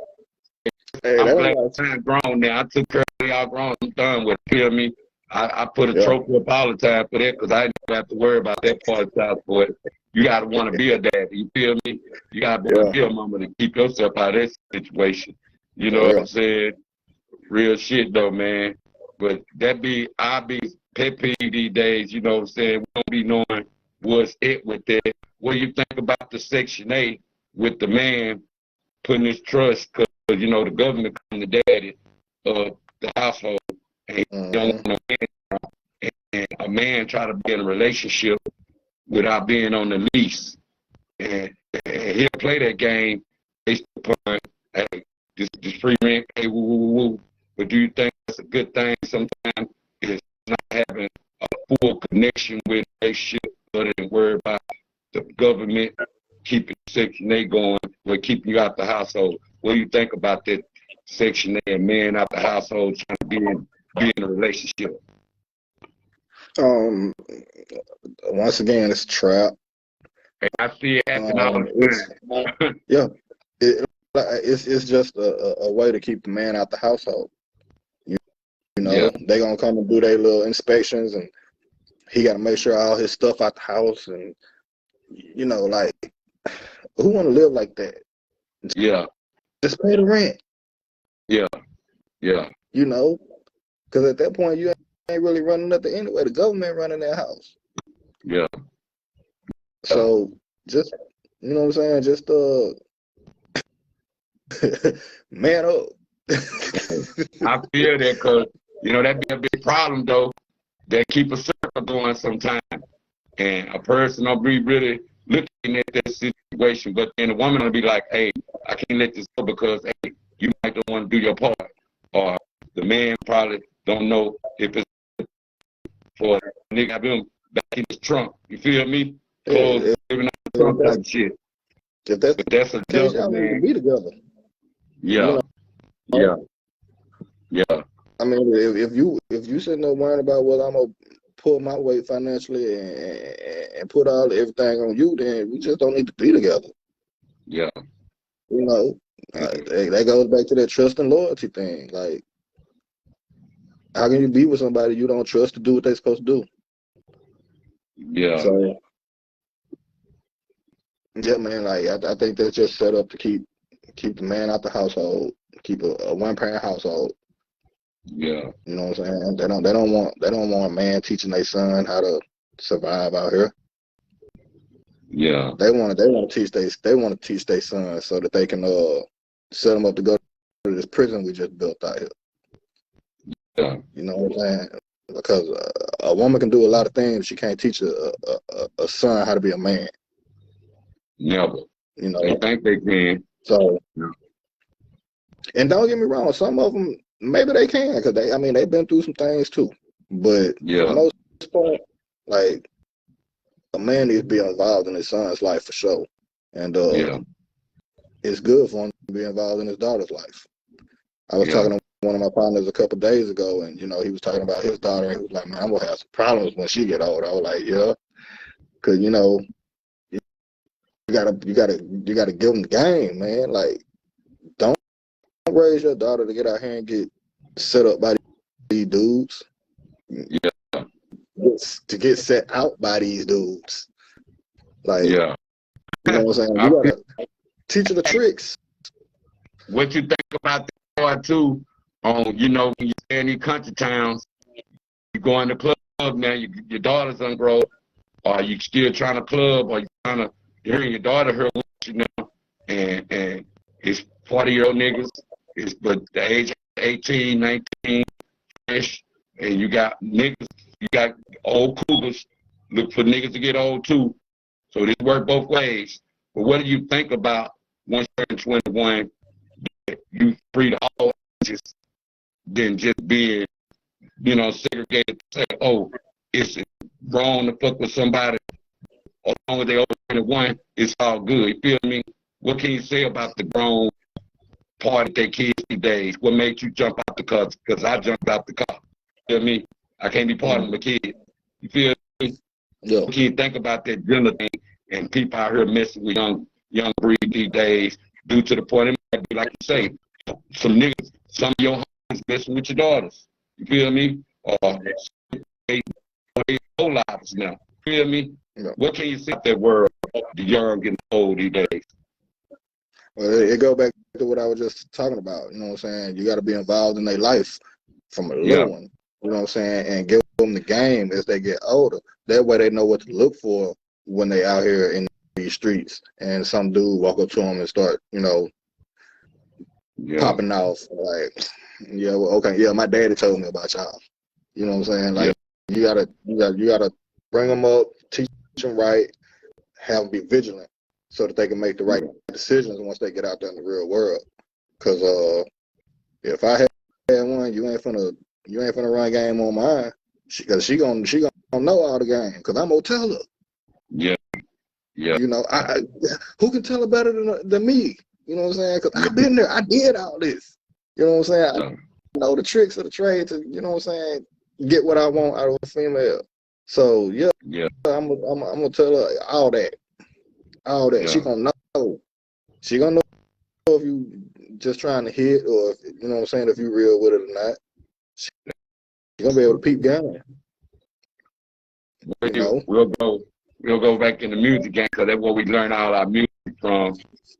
hey, I'm that glad ain't I'm grown now. I took care of y'all grown. I'm done with it. Feel me? I put a yeah. trophy up all the time for that because I didn't have to worry about that part of child support. You gotta want to be a dad. You feel me? You gotta want to be a mama to keep yourself out of that situation. You know what I'm saying? Real shit though, man. But I be pet peeve these days. You know what I'm saying? We don't be knowing what's it with that. What do you think about the Section 8 with the man putting his trust? Because you know the government come to daddy of the household, and he don't want no man, and a man try to be in a relationship without being on the lease, and he'll play that game based upon, hey, this free rent, hey, woo, woo, woo, woo. But do you think that's a good thing? Sometimes it's not having a full connection with a relationship, other than worry about the government keeping Section 8 going, or keeping you out the household. What do you think about that Section 8 and men out the household trying to be in a relationship? Once again, it's a trap. And I see it happen all the time. Yeah, it's just a way to keep the man out the household. You know, they gonna come and do their little inspections, and he got to make sure all his stuff out the house, and you know, like, who want to live like that? Yeah. Just pay the rent. Yeah. Yeah. You know, because at that point you ain't really running nothing anyway. The government running their house. Yeah. So just, you know what I'm saying? Just man up. I feel that because, you know, that'd be a big problem, though. They keep a circle going sometimes. And a person will be really looking at that situation. But then the woman will be like, hey, I can't let this go because, hey, you might don't want to do your part. Or the man probably don't know if it's for a nigga have him back in his trunk. You feel me? Clothes living out the trunk type shit. If that's But that's a case, juggle, y'all need to man. be together. Yeah. You know? Yeah. I mean, if you sitting there worrying about, well, I'm gonna pull my weight financially and put everything on you, then we just don't need to be together. Yeah. You know, that goes back to that trust and loyalty thing. Like, how can you be with somebody you don't trust to do what they're supposed to do? Yeah. So, yeah, man, like I think that's just set up to keep the man out the household, keep a one-parent household. Yeah. You know what I'm saying? They don't want a man teaching their son how to survive out here. Yeah. They want to teach their son so that they can set them up to go to this prison we just built out here. Yeah. You know what I'm saying? Because a woman can do a lot of things, she can't teach a son how to be a man. Never. You know, They think they can. so. And don't get me wrong, some of them maybe they can, because they've been through some things too. But for the most part, like, a man needs to be involved in his son's life for sure. And it's good for him to be involved in his daughter's life. I was talking to one of my partners a couple of days ago, and you know, he was talking about his daughter, and he was like, "Man, I'm gonna have some problems when she get older." I was like, "Yeah," because you know, you gotta give them the game, man. Like, don't raise your daughter to get out here and get set up by these dudes. Yeah. To get set out by these dudes. Like, you know what I'm saying? You gotta teach her the tricks. What you think about that part too? You know, when you stay in these country towns, you go in the club now, your daughter's ungrown, or you still trying to club, or you trying to hearing your daughter here with you now, and it's 40-year-old niggas, but the age 18, 19, fresh, and you got niggas, you got old cougars, look for niggas to get old too. So this work both ways. But what do you think about once you're 21, you free to all ages, than just being, segregated to say, oh, it's wrong to fuck with somebody, as long as they over 21, it's all good. You feel me? What can you say about the grown part of their kids these days? What made you jump out the car? Because I jumped out the car. You feel me? I can't be part of my kid. You feel me? Yeah. What can you think about that gender thing and people out here messing with young breed these days, due to the point it might be, like you say, some niggas, some of your homies messing with your daughters. You feel me? Or they whole lives now. You feel me? Yeah. What can you say about that world, the young getting old these days? Well, it go back to what I was just talking about. You know what I'm saying? You got to be involved in their life from a little one. You know what I'm saying? And give them the game as they get older. That way they know what to look for when they out here in these streets. And some dude walk up to them and start, popping off like, yeah, well, okay, yeah, my daddy told me about y'all. You know what I'm saying? Like, you gotta bring them up, teach them right, have them be vigilant, so that they can make the right decisions once they get out there in the real world. Cause if I had one, you ain't finna run game on mine. Cause she gonna know all the game. Cause I'm gonna tell her. Yeah. I who can tell her better than me? You know what I'm saying? Cause I've been there. I did all this. You know what I'm saying? I know the tricks of the trade to, you know what I'm saying, get what I want out of a female. So I'm gonna tell her all that. Yeah. She gonna know. She gonna know if you just trying to hit, or if, you know what I'm saying, if you real with it or not. She gonna be able to peep game. We'll go back in the music game, because that's where we learn all our music from.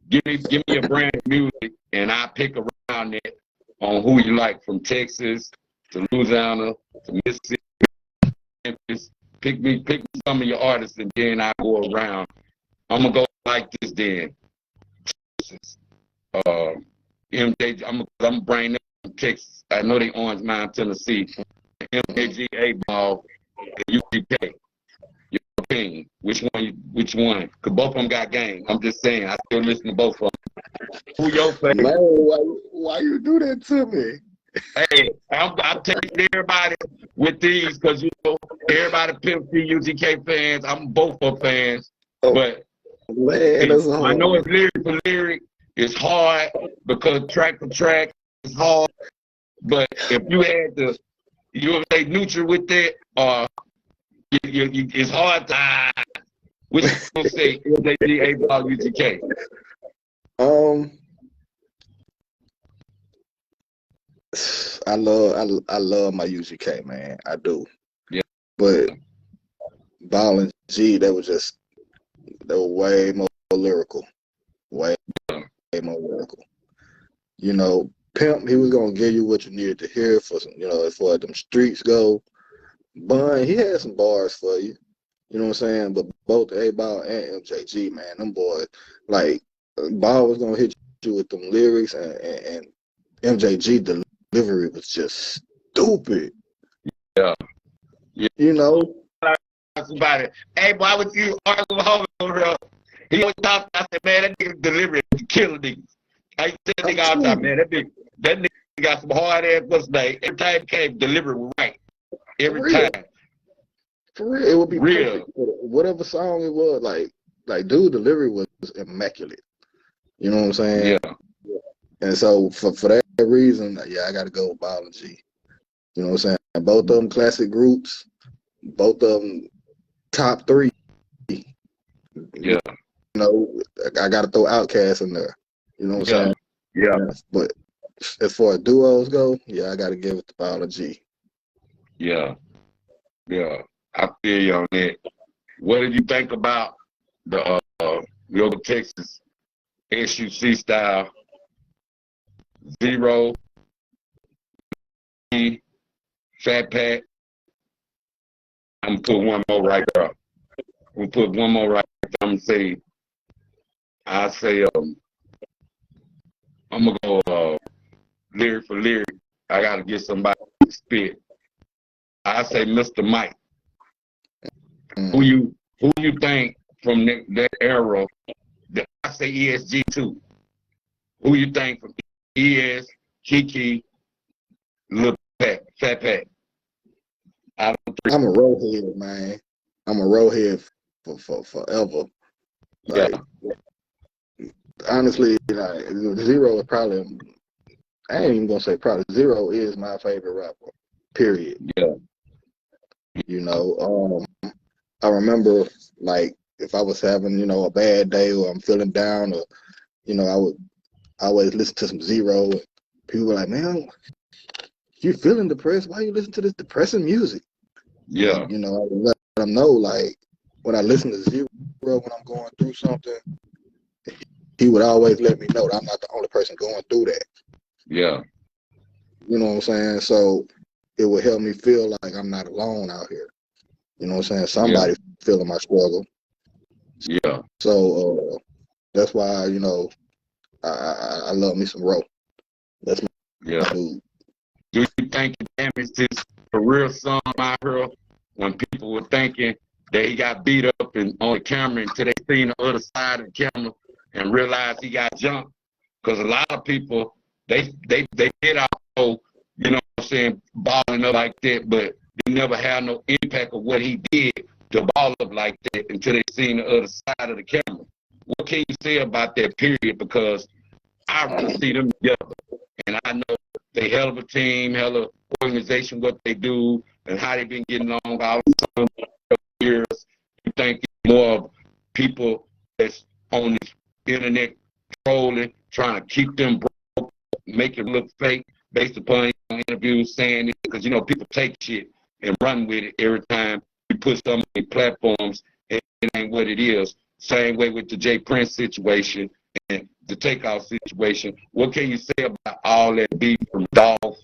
Give me a brand of music, and I pick around it on who you like, from Texas to Louisiana to Mississippi, Memphis. Pick me some of your artists, and then I go around. I'm gonna go like this then. MJ, I'm gonna bring them from Texas. I know they Orange Mound, Tennessee. MJG, A-Ball, and UGK. Your opinion? Which one? Cause both of them got game. I'm just saying. I still listen to both of them. Who your favorite? Man, why you do that to me? Hey, I'm taking everybody with these, because everybody pimp UGK fans. I'm both of fans, but man, I know it's lyric for lyric. It's hard because track for track is hard. But if you had to, you say neutral with that, or it's hard to. Which you say MJG, A-Ball, UGK? I love my UGK, man. I do. Yeah. But Ball and G, they were way more lyrical. Way more lyrical. Pimp, he was gonna give you what you needed to hear for some, as far as them streets go. Bun, he had some bars for you. You know what I'm saying? But both A-Ball and MJG, man, them boys, like, Ball was gonna hit you with them lyrics, and MJG delivery was just stupid. Yeah. Somebody, hey, why would you argue with Homer over here? He always talked. I said, man, that nigga delivery is killing niggas. I used to tell nigga all the time, man, that nigga got some hard ass what's name. Every time he came, delivery was right. Every time. For real, it would be real. Perfect. Whatever song it was, like dude, delivery was immaculate. You know what I'm saying? Yeah. And so for that reason, I got to go with Ball and G. You know what I'm saying? Both of them classic groups, both of them top 3. Yeah. I got to throw Outkast in there. You know what I'm saying? Yeah. But as far as duos go, I got to give it to Ball and G. Yeah. I feel you on that. What did you think about the Yoga Texas SUC style 0 Fat Pat? I'm gonna put one more right there. I'm gonna say I say I'm gonna go lyric for lyric. I gotta get somebody to spit. I say Mr. Mike. Who you think from that era? I say ESG too. Who you think from ES, Kiki, Lil Pat, Fat Pat? I'm a roadhead, man. I'm a roadhead for forever. Yeah. Like, honestly, like Zero is probably, I ain't even gonna say probably, Zero is my favorite rapper, period. Yeah. You know, I remember, like, if I was having, you know, a bad day or I'm feeling down, or, you know, I would always listen to some Zero. And people were like, man, you feeling depressed? Why you listen to this depressing music? Yeah. And, you know, I would let them know, like, when I listen to Zero, when I'm going through something, he would always let me know that I'm not the only person going through that. Yeah. You know what I'm saying? So it would help me feel like I'm not alone out here. You know what I'm saying? Somebody feeling my struggle. Yeah. So that's why, you know, I love me some Ro. That's my dude. Do you think it damaged his career some out here when people were thinking that he got beat up and on the camera until they seen the other side of the camera and realized he got jumped? Because a lot of people, they did also, you know what I'm saying, balling up like that, but they never had no impact of what he did to ball up like that until they seen the other side of the camera. What can you say about that period? Because I really see them together, and I know they hell of a team, hell of organization, what they do, and how they been getting along all the years. You think it's more of people that's on this internet trolling, trying to keep them broke, make it look fake based upon interviews saying it, because, you know, people take shit and run with it every time you put something on platforms, and it ain't what it is. Same way with the Jay Prince situation and the takeout situation. What can you say about all that beef from Dolph?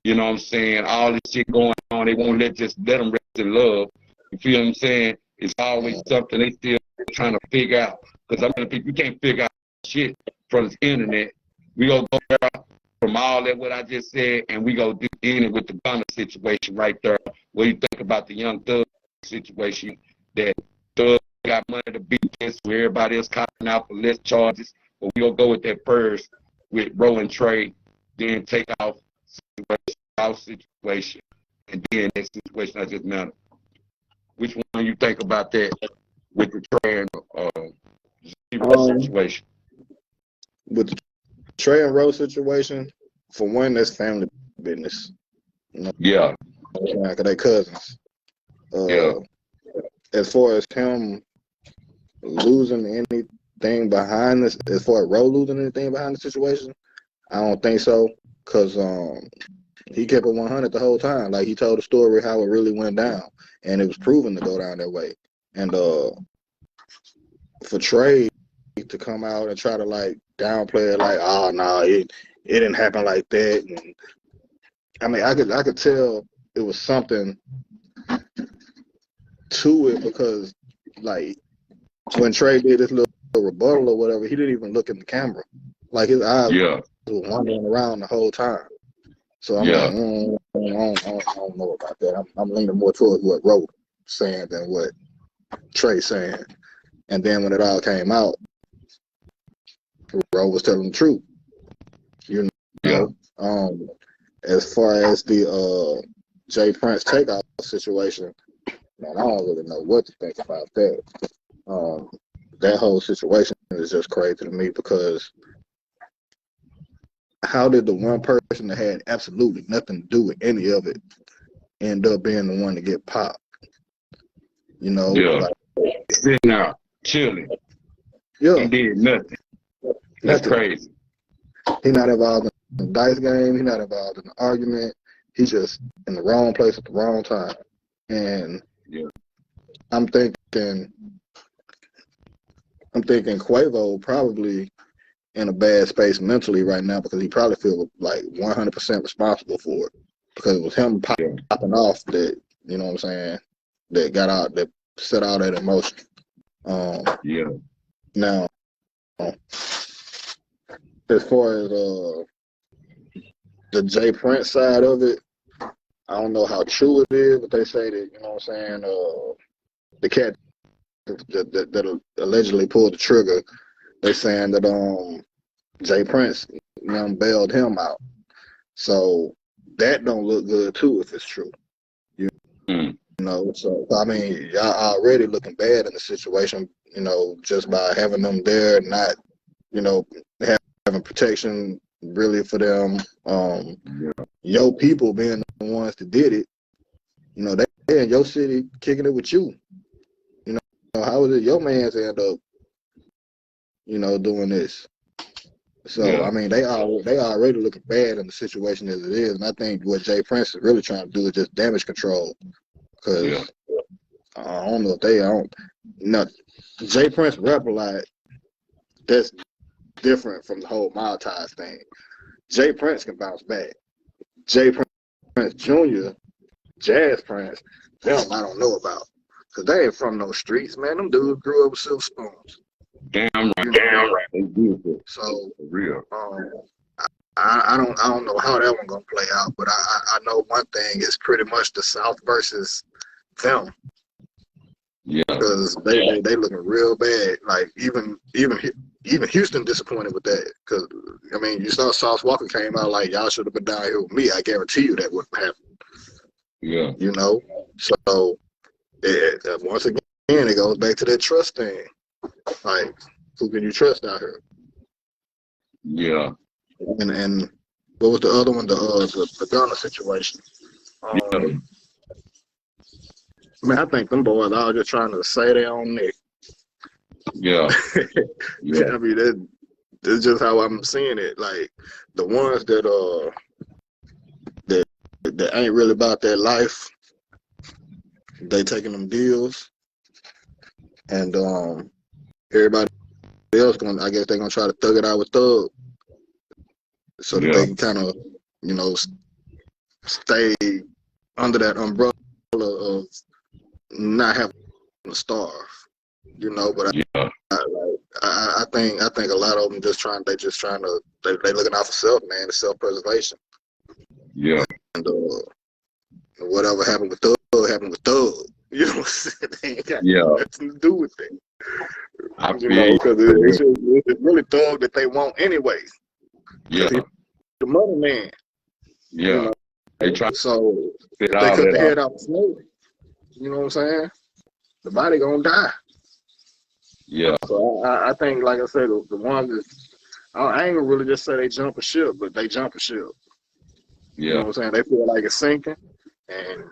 You know what I'm saying? All this shit going on. They won't let them rest in love. You feel what I'm saying? It's always something they still trying to figure out. Because I mean, you can't figure out shit from the internet. We gonna go there from all that what I just said, and we go in it with the Gunner situation right there. What do you think about the Young Thug situation? That Thug got money to beat this, where everybody else copping out for less charges. But we gonna go with that first with Ro and Trey, then take off situation, and then that situation I just mentioned. Which one you think about that with the Trey and Zero situation? With the Trey and Ro situation, for one, that's family business. You know, yeah. Because they cousins. As far as him losing anything behind this, as far as Ro losing anything behind the situation, I don't think so. Because he kept it 100 the whole time. Like, he told the story how it really went down, and it was proven to go down that way. And for Trey to come out and try to, like, downplay it, like, oh no, it didn't happen like that. And I mean, I could tell it was something to it, because, like, when Trey did this little rebuttal or whatever, he didn't even look in the camera. Like, his eyes were wandering around the whole time. So I'm like, I don't know about that. I'm leaning more towards what Ro saying than what Trey saying. And then when it all came out, Ro was telling the truth. You know, as far as the Jay Prince takeout situation, man, I don't really know what to think about that. That whole situation is just crazy to me, because how did the one person that had absolutely nothing to do with any of it end up being the one to get popped? You know, like, sitting there chilling. Yeah, he did nothing. That's crazy. He's not involved in the dice game. He's not involved in the argument. He's just in the wrong place at the wrong time. And I'm thinking Quavo probably in a bad space mentally right now, because he probably feels like 100% responsible for it, because it was him popping off that, you know what I'm saying, that got out, that set all that emotion. Now, as far as the Jay Prince side of it, I don't know how true it is, but they say that, you know what I'm saying, the cat that allegedly pulled the trigger, they saying that Jay Prince bailed him out. So that don't look good too if it's true. You know, so I mean, y'all already looking bad in the situation, you know, just by having them there, not, you know, having protection really for them. Your people being the ones that did it, you know, they in your city kicking it with you. You know, how is it your mans end up, you know, doing this? So I mean, they already looking bad in the situation as it is, and I think what Jay Prince is really trying to do is just damage control. Because I don't know if they don't. No, Jay Prince rap a lot. That's different from the whole Maltese thing. Jay Prince can bounce back. Jay Prince Jr., Jazz Prince, them I don't know about. Because they ain't from no streets, man. Them dudes grew up with silver spoons. Damn right. They beautiful. So, for real. I don't know how that one gonna play out, but I know one thing is pretty much the South versus them. Yeah. Because they looking real bad. Like even Houston disappointed with that. Because I mean, you saw Sauce Walker came out like y'all should have been down here with me. I guarantee you that wouldn't happen. Yeah. You know. So once again, it goes back to that trust thing. Like, who can you trust out here? Yeah. And what was the other one? The Gunner situation. Man, I think them boys all just trying to say their own neck. Yeah. Yeah. I mean, that's just how I'm seeing it. Like the ones that ain't really about their life, they taking them deals, and everybody else I guess they're gonna try to thug it out with Thug, so that they can kind of, you know, stay under that umbrella of not having to starve, you know. But I think a lot of them they looking out for self, man. It's self-preservation. Yeah. And whatever happened with Thug happened with Thug. You know what I'm saying? They ain't got nothing to do with it. You know, because it's really Thug that they want anyway. Yeah. He's the money man. Yeah. You know? They try So fit they all cut that the head out. out slowly. You know what I'm saying? The body gonna die. Yeah. So I think, like I said, the ones that I ain't gonna really just say they jump a ship, but they jump a ship. Yeah. You know what I'm saying? They feel like it's sinking, and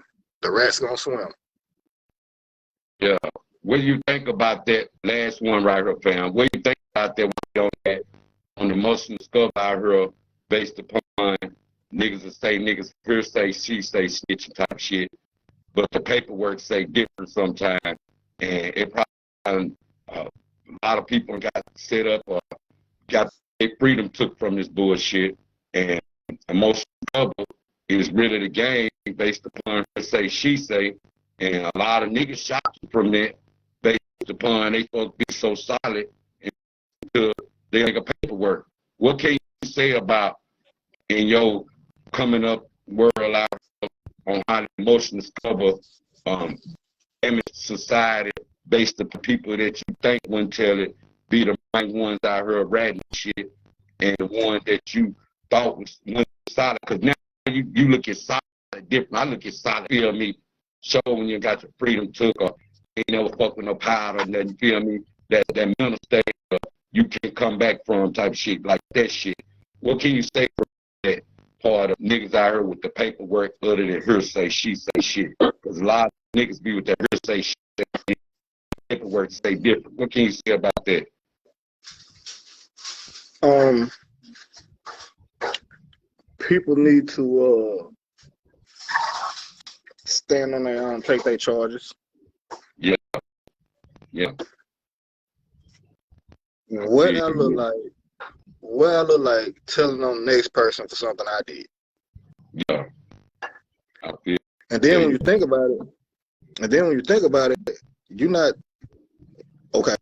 the rest gonna swim. Yeah. What do you think about that last one right here, fam? What do you think about that on the emotional stuff out here based upon niggas that say niggas here say she say snitching type shit, but the paperwork say different sometimes, and it probably a lot of people got set up or got their freedom took from this bullshit, and emotional trouble is really the game based upon her say she say, and a lot of niggas shot from that based upon they supposed to be so solid until they make a paperwork. What can you say about in your coming up world out on how the emotions cover damage society based upon people that you think wouldn't tell it, be the right ones out here ratting shit, and the ones that you thought was solid? Because now you look at solid different. I look at solid, feel me, show when you got your freedom took, or ain't never fuck with no powder, and then feel me, that mental state you can't come back from type shit, like that shit. What can you say for that part of niggas out here with the paperwork other than hearsay, she say shit? Because a lot of niggas be with that hearsay shit, paperwork say different. What can you say about that? People need to stand on their own, take their charges. Yeah. Yeah. What I look like telling on the next person for something I did. Yeah. I feel. And then when you think about it, you're not okay.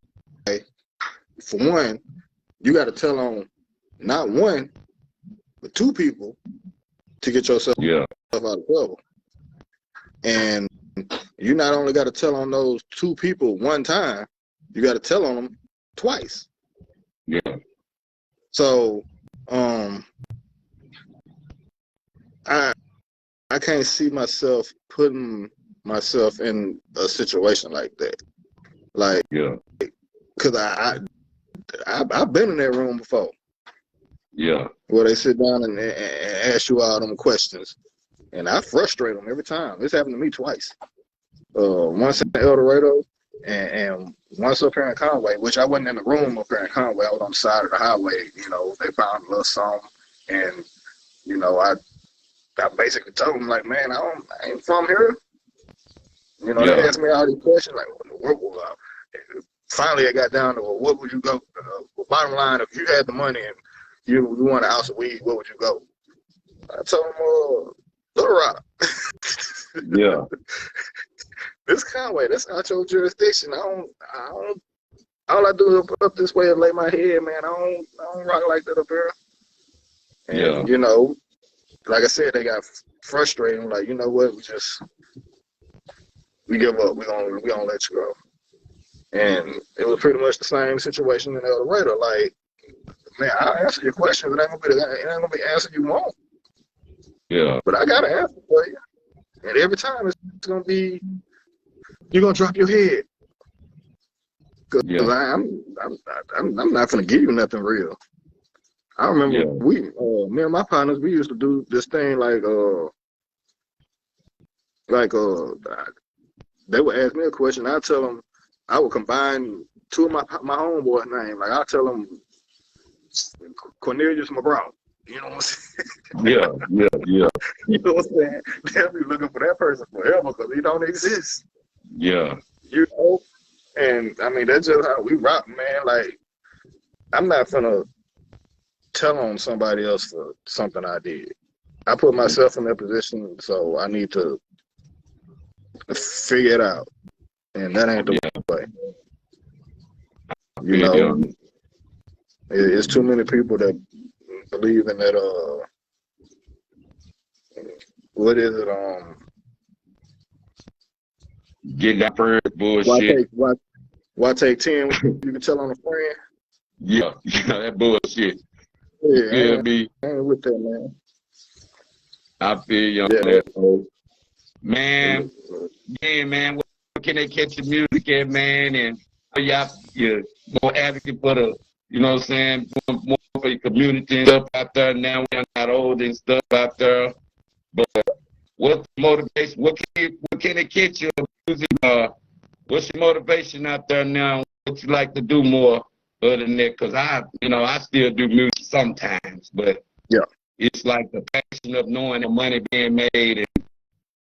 For one, you got to tell on not one, but two people to get yourself out of trouble. And you not only got to tell on those two people one time, you got to tell on them twice. Yeah. So, I can't see myself putting myself in a situation like that. Like, yeah, cause I've been in that room before. Yeah. Where they sit down and ask you all them questions, and I frustrate them every time. This happened to me twice. Once in El Dorado, and once up here in Conway, which I wasn't in the room up here in Conway. I was on the side of the highway. You know, they found a little something, and you know, I basically told them like, man, I ain't from here. You know, they asked me all these questions like, finally, I got down to, well, what would you go? Bottom line, if you had the money and you want an ounce of weed, where would you go? I told them, Little Rock. Yeah. This Conway, that's not your jurisdiction. I don't. All I do is up this way and lay my head, man. I don't rock like that up here. And you know, like I said, they got frustrated. Like, you know what? We give up. We gonna let you go. And it was pretty much the same situation in El Dorado. Like, man, I'll answer your questions. It ain't gonna be the answer you want. Yeah. But I got an answer for you. And every time it's gonna be, you're gonna drop your head. Cause I'm not gonna give you nothing real. I remember me and my partners, we used to do this thing like they would ask me a question. I tell them, I would combine two of my homeboys' names. Like, I'll tell them Cornelius McGraw. You know what I'm saying? Yeah. You know what I'm saying? They'll be looking for that person forever because he don't exist. Yeah. You know? And, I mean, that's just how we rock, man. Like, I'm not gonna tell on somebody else for something I did. I put myself in that position, so I need to figure it out. And that ain't the way. You know, it's too many people that believe in that, what is it, get that first bullshit. Why take 10 when you can tell on a friend? Yeah, that bullshit. Yeah, You feel me? I ain't with that, man. I feel you on that. Man, man, what can they catch your music at, man? And you're more advocate for the, you know what I'm saying, more for your community and stuff out there. Now we're not old and stuff out there. But what's the motivation? What can they catch your music? What's your motivation out there now? What you like to do more other than that? Because I still do music sometimes, but it's like the passion of knowing the money being made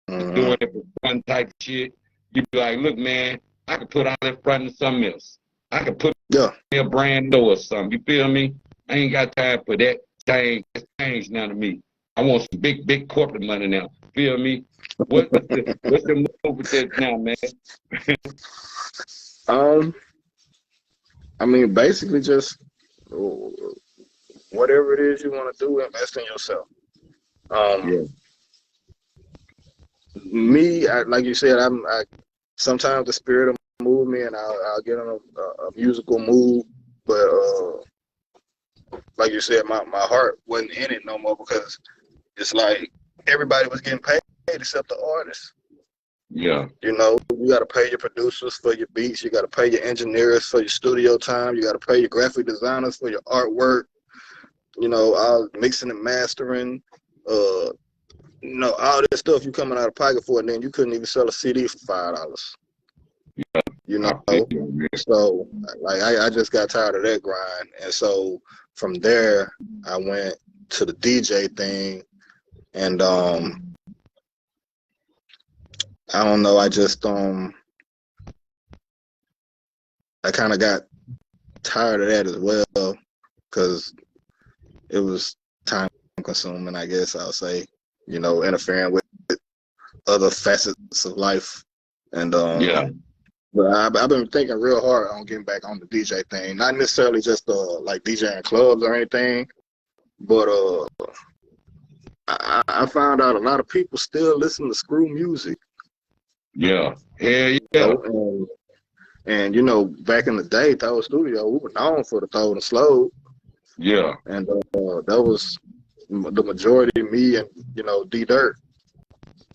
and doing it for fun type shit. You be like, look, man, I could put all in front of something else. I could put a brand new or something. You feel me? I ain't got time for that. That's changed now to me. I want some big corporate money now. Feel me? What's the move with that now, man? I mean, basically just whatever it is you want to do, invest in yourself. Me, like you said, I sometimes the spirit of move me, and I'll get in a musical mood, but like you said, my heart wasn't in it no more because it's like everybody was getting paid except the artists. Yeah. You know, you got to pay your producers for your beats. You got to pay your engineers for your studio time. You got to pay your graphic designers for your artwork. You know, all mixing and mastering. You know, all this stuff you coming out of pocket for, and then you couldn't even sell a CD for $5. Yeah. You know, so like I just got tired of that grind, and so from there I went to the DJ thing, and I don't know, I just I kind of got tired of that as well because it was time consuming, I guess I'll say, you know, interfering with other facets of life, and But I've been thinking real hard on getting back on the DJ thing. Not necessarily just like DJing clubs or anything, but I found out a lot of people still listen to screw music. Yeah. Hell yeah. You know? And you know, back in the day, Throw Studio, we were known for the Throw and Slow. Yeah. And that was the majority of me and, you know, D Dirt.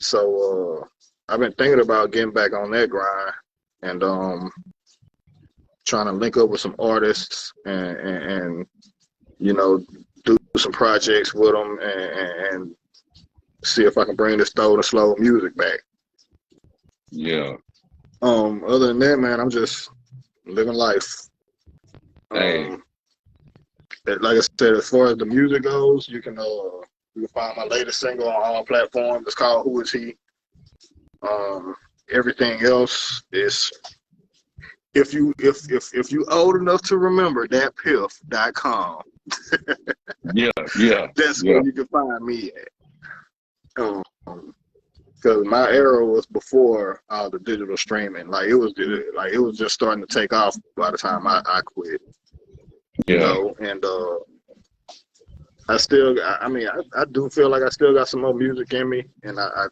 So I've been thinking about getting back on that grind and trying to link up with some artists and you know, do some projects with them and see if I can bring this Throw and Slow music back. Yeah. Other than that, man, I'm just living life. Hey. Like I said, as far as the music goes, you can find my latest single on all platforms. It's called Who Is He. Everything else is if you old enough to remember thatpiff.com. Yeah. That's where you can find me at. Because my era was before all the digital streaming. Like it was just starting to take off by the time I quit. Yeah. You know, and I do feel like I still got some more music in me, and I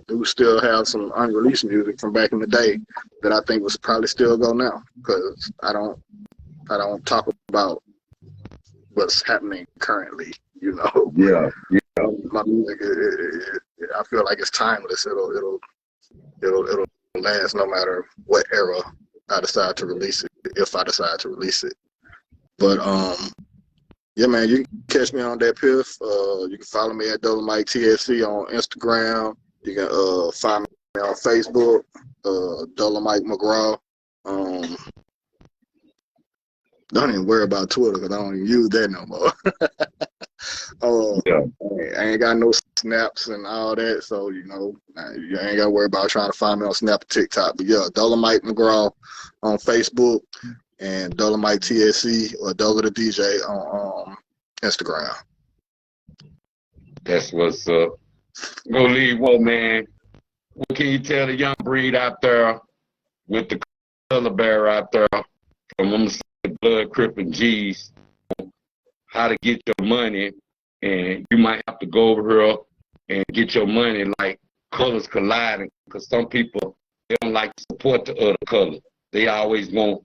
do still have some unreleased music from back in the day that I think was probably still go now, because I don't talk about what's happening currently, you know. Yeah. My music, I feel like it's timeless. It'll last no matter what era I decide to release it, if I decide to release it. But yeah, man, you can catch me on that Piff. You can follow me at DolaMike TSC on Instagram. You can find me on Facebook, DolaMike McGraw. Don't even worry about Twitter because I don't even use that no more. I ain't got no snaps and all that, so you know, you ain't got to worry about trying to find me on Snap or TikTok. But yeah, DolaMike McGraw on Facebook and DolaMike TSC or Dola the DJ on Instagram. That's what's up. Go leave one, man. What can you tell the young breed out there with the color bear out there from them blood crippin' G's, how to get your money, and you might have to go over here and get your money like colors colliding, because some people, they don't like to support the other color. They always want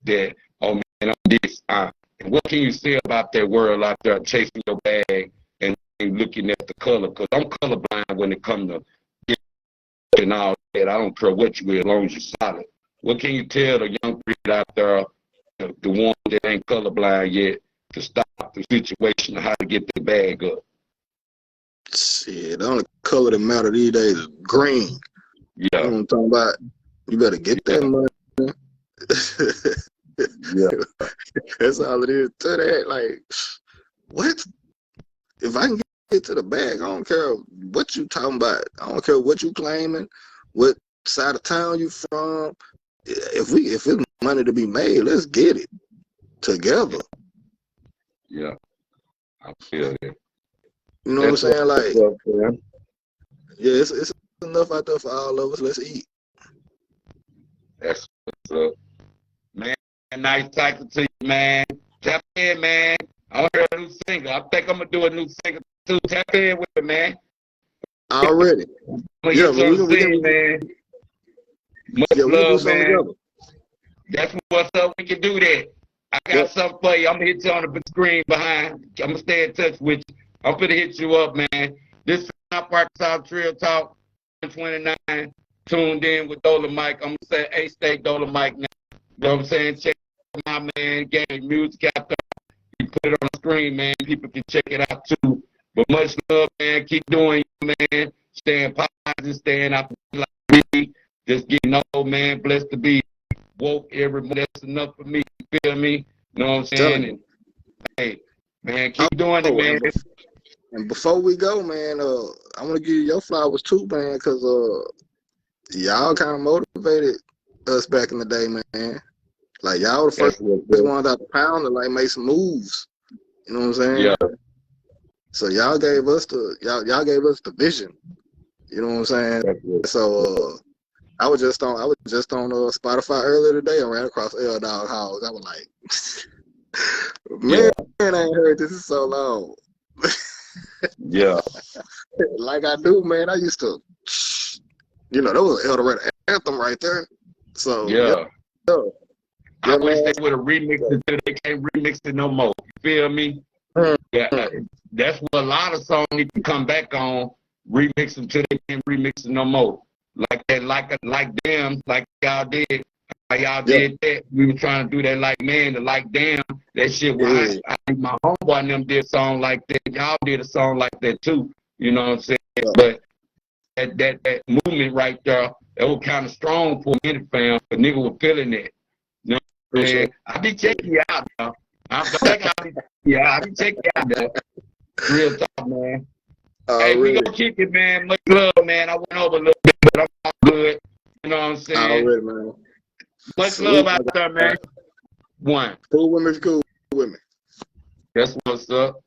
that, oh man, I'm this. And what can you say about that world out there chasing your bag and looking at the color? Because I'm colorblind when it comes to and all that. I don't care what you wear as long as you're solid. What can you tell the young breed out there, the ones that ain't colorblind yet, to stop the situation of how to get the bag up? Shit, the only color that matter these days is green. Yeah. You know what I'm talking about? You better get that money. Yeah. That's all it is to that. Like, what? If I can get to the bag, I don't care what you talking about. I don't care what you claiming, what side of town you from. If it's money to be made, let's get it together. Yeah. I feel it. You know what I'm saying? Like, yeah, it's enough out there for all of us. Let's eat. That's what's up. Man, nice talking to you, man. Tap in, man. I want to hear a new single. I think I'm going to do a new single, too. Tap in with it, man. Already. Yeah, man. Much love, man. Together. That's what's up. We can do that. I got something for you. I'm going to hit you on the screen behind. I'm going to stay in touch with you. I'm going to hit you up, man. This is South Park South Trill Talk 29. Tuned in with DolaMike. I'm going to say ASTATE DolaMike now. You know what I'm saying? Check my man, game music out there. You put it on the screen, man. People can check it out too. But much love, man. Keep doing you, man. Staying positive, staying out like me. Just getting old, man. Blessed to be woke every morning. That's enough for me. You feel me? You know what I'm saying? And, hey, man, keep doing it, man. And before we go, man, I want to give you your flowers too, man, because y'all kind of motivated us back in the day, man. Like, y'all the first ones out the pound to, like, make some moves. You know what I'm saying? Yeah. So y'all gave us the vision. You know what I'm saying? So I was just on Spotify earlier today and ran across L Dog House. I was like, man, I ain't heard this in so long. Yeah. Like I do, man. I used to, that was an Eldorado anthem right there. So Yeah. I wish man. they would have remixed it till they can't remix it no more. You feel me? Yeah. That's what a lot of songs need to come back on. Remix them till they can't remix it no more. Like that, like them, like y'all did. How y'all did that. We were trying to do that like man, the like damn. That shit was I think my homeboy and them did a song like that. Y'all did a song like that too. You know what I'm saying? Yeah. But that movement right there, that was kind of strong for a minute, fam. But nigga was feeling it. You know what I'm saying? I be checking you out, though. I be checking you out, though. Real talk, man. Hey, we gonna kick it, man. Much love, man. I went over a little bit, but I'm all good. You know what I'm saying? Already, man. Much love out there, man. One. Cool women's cool with me. That's what's up.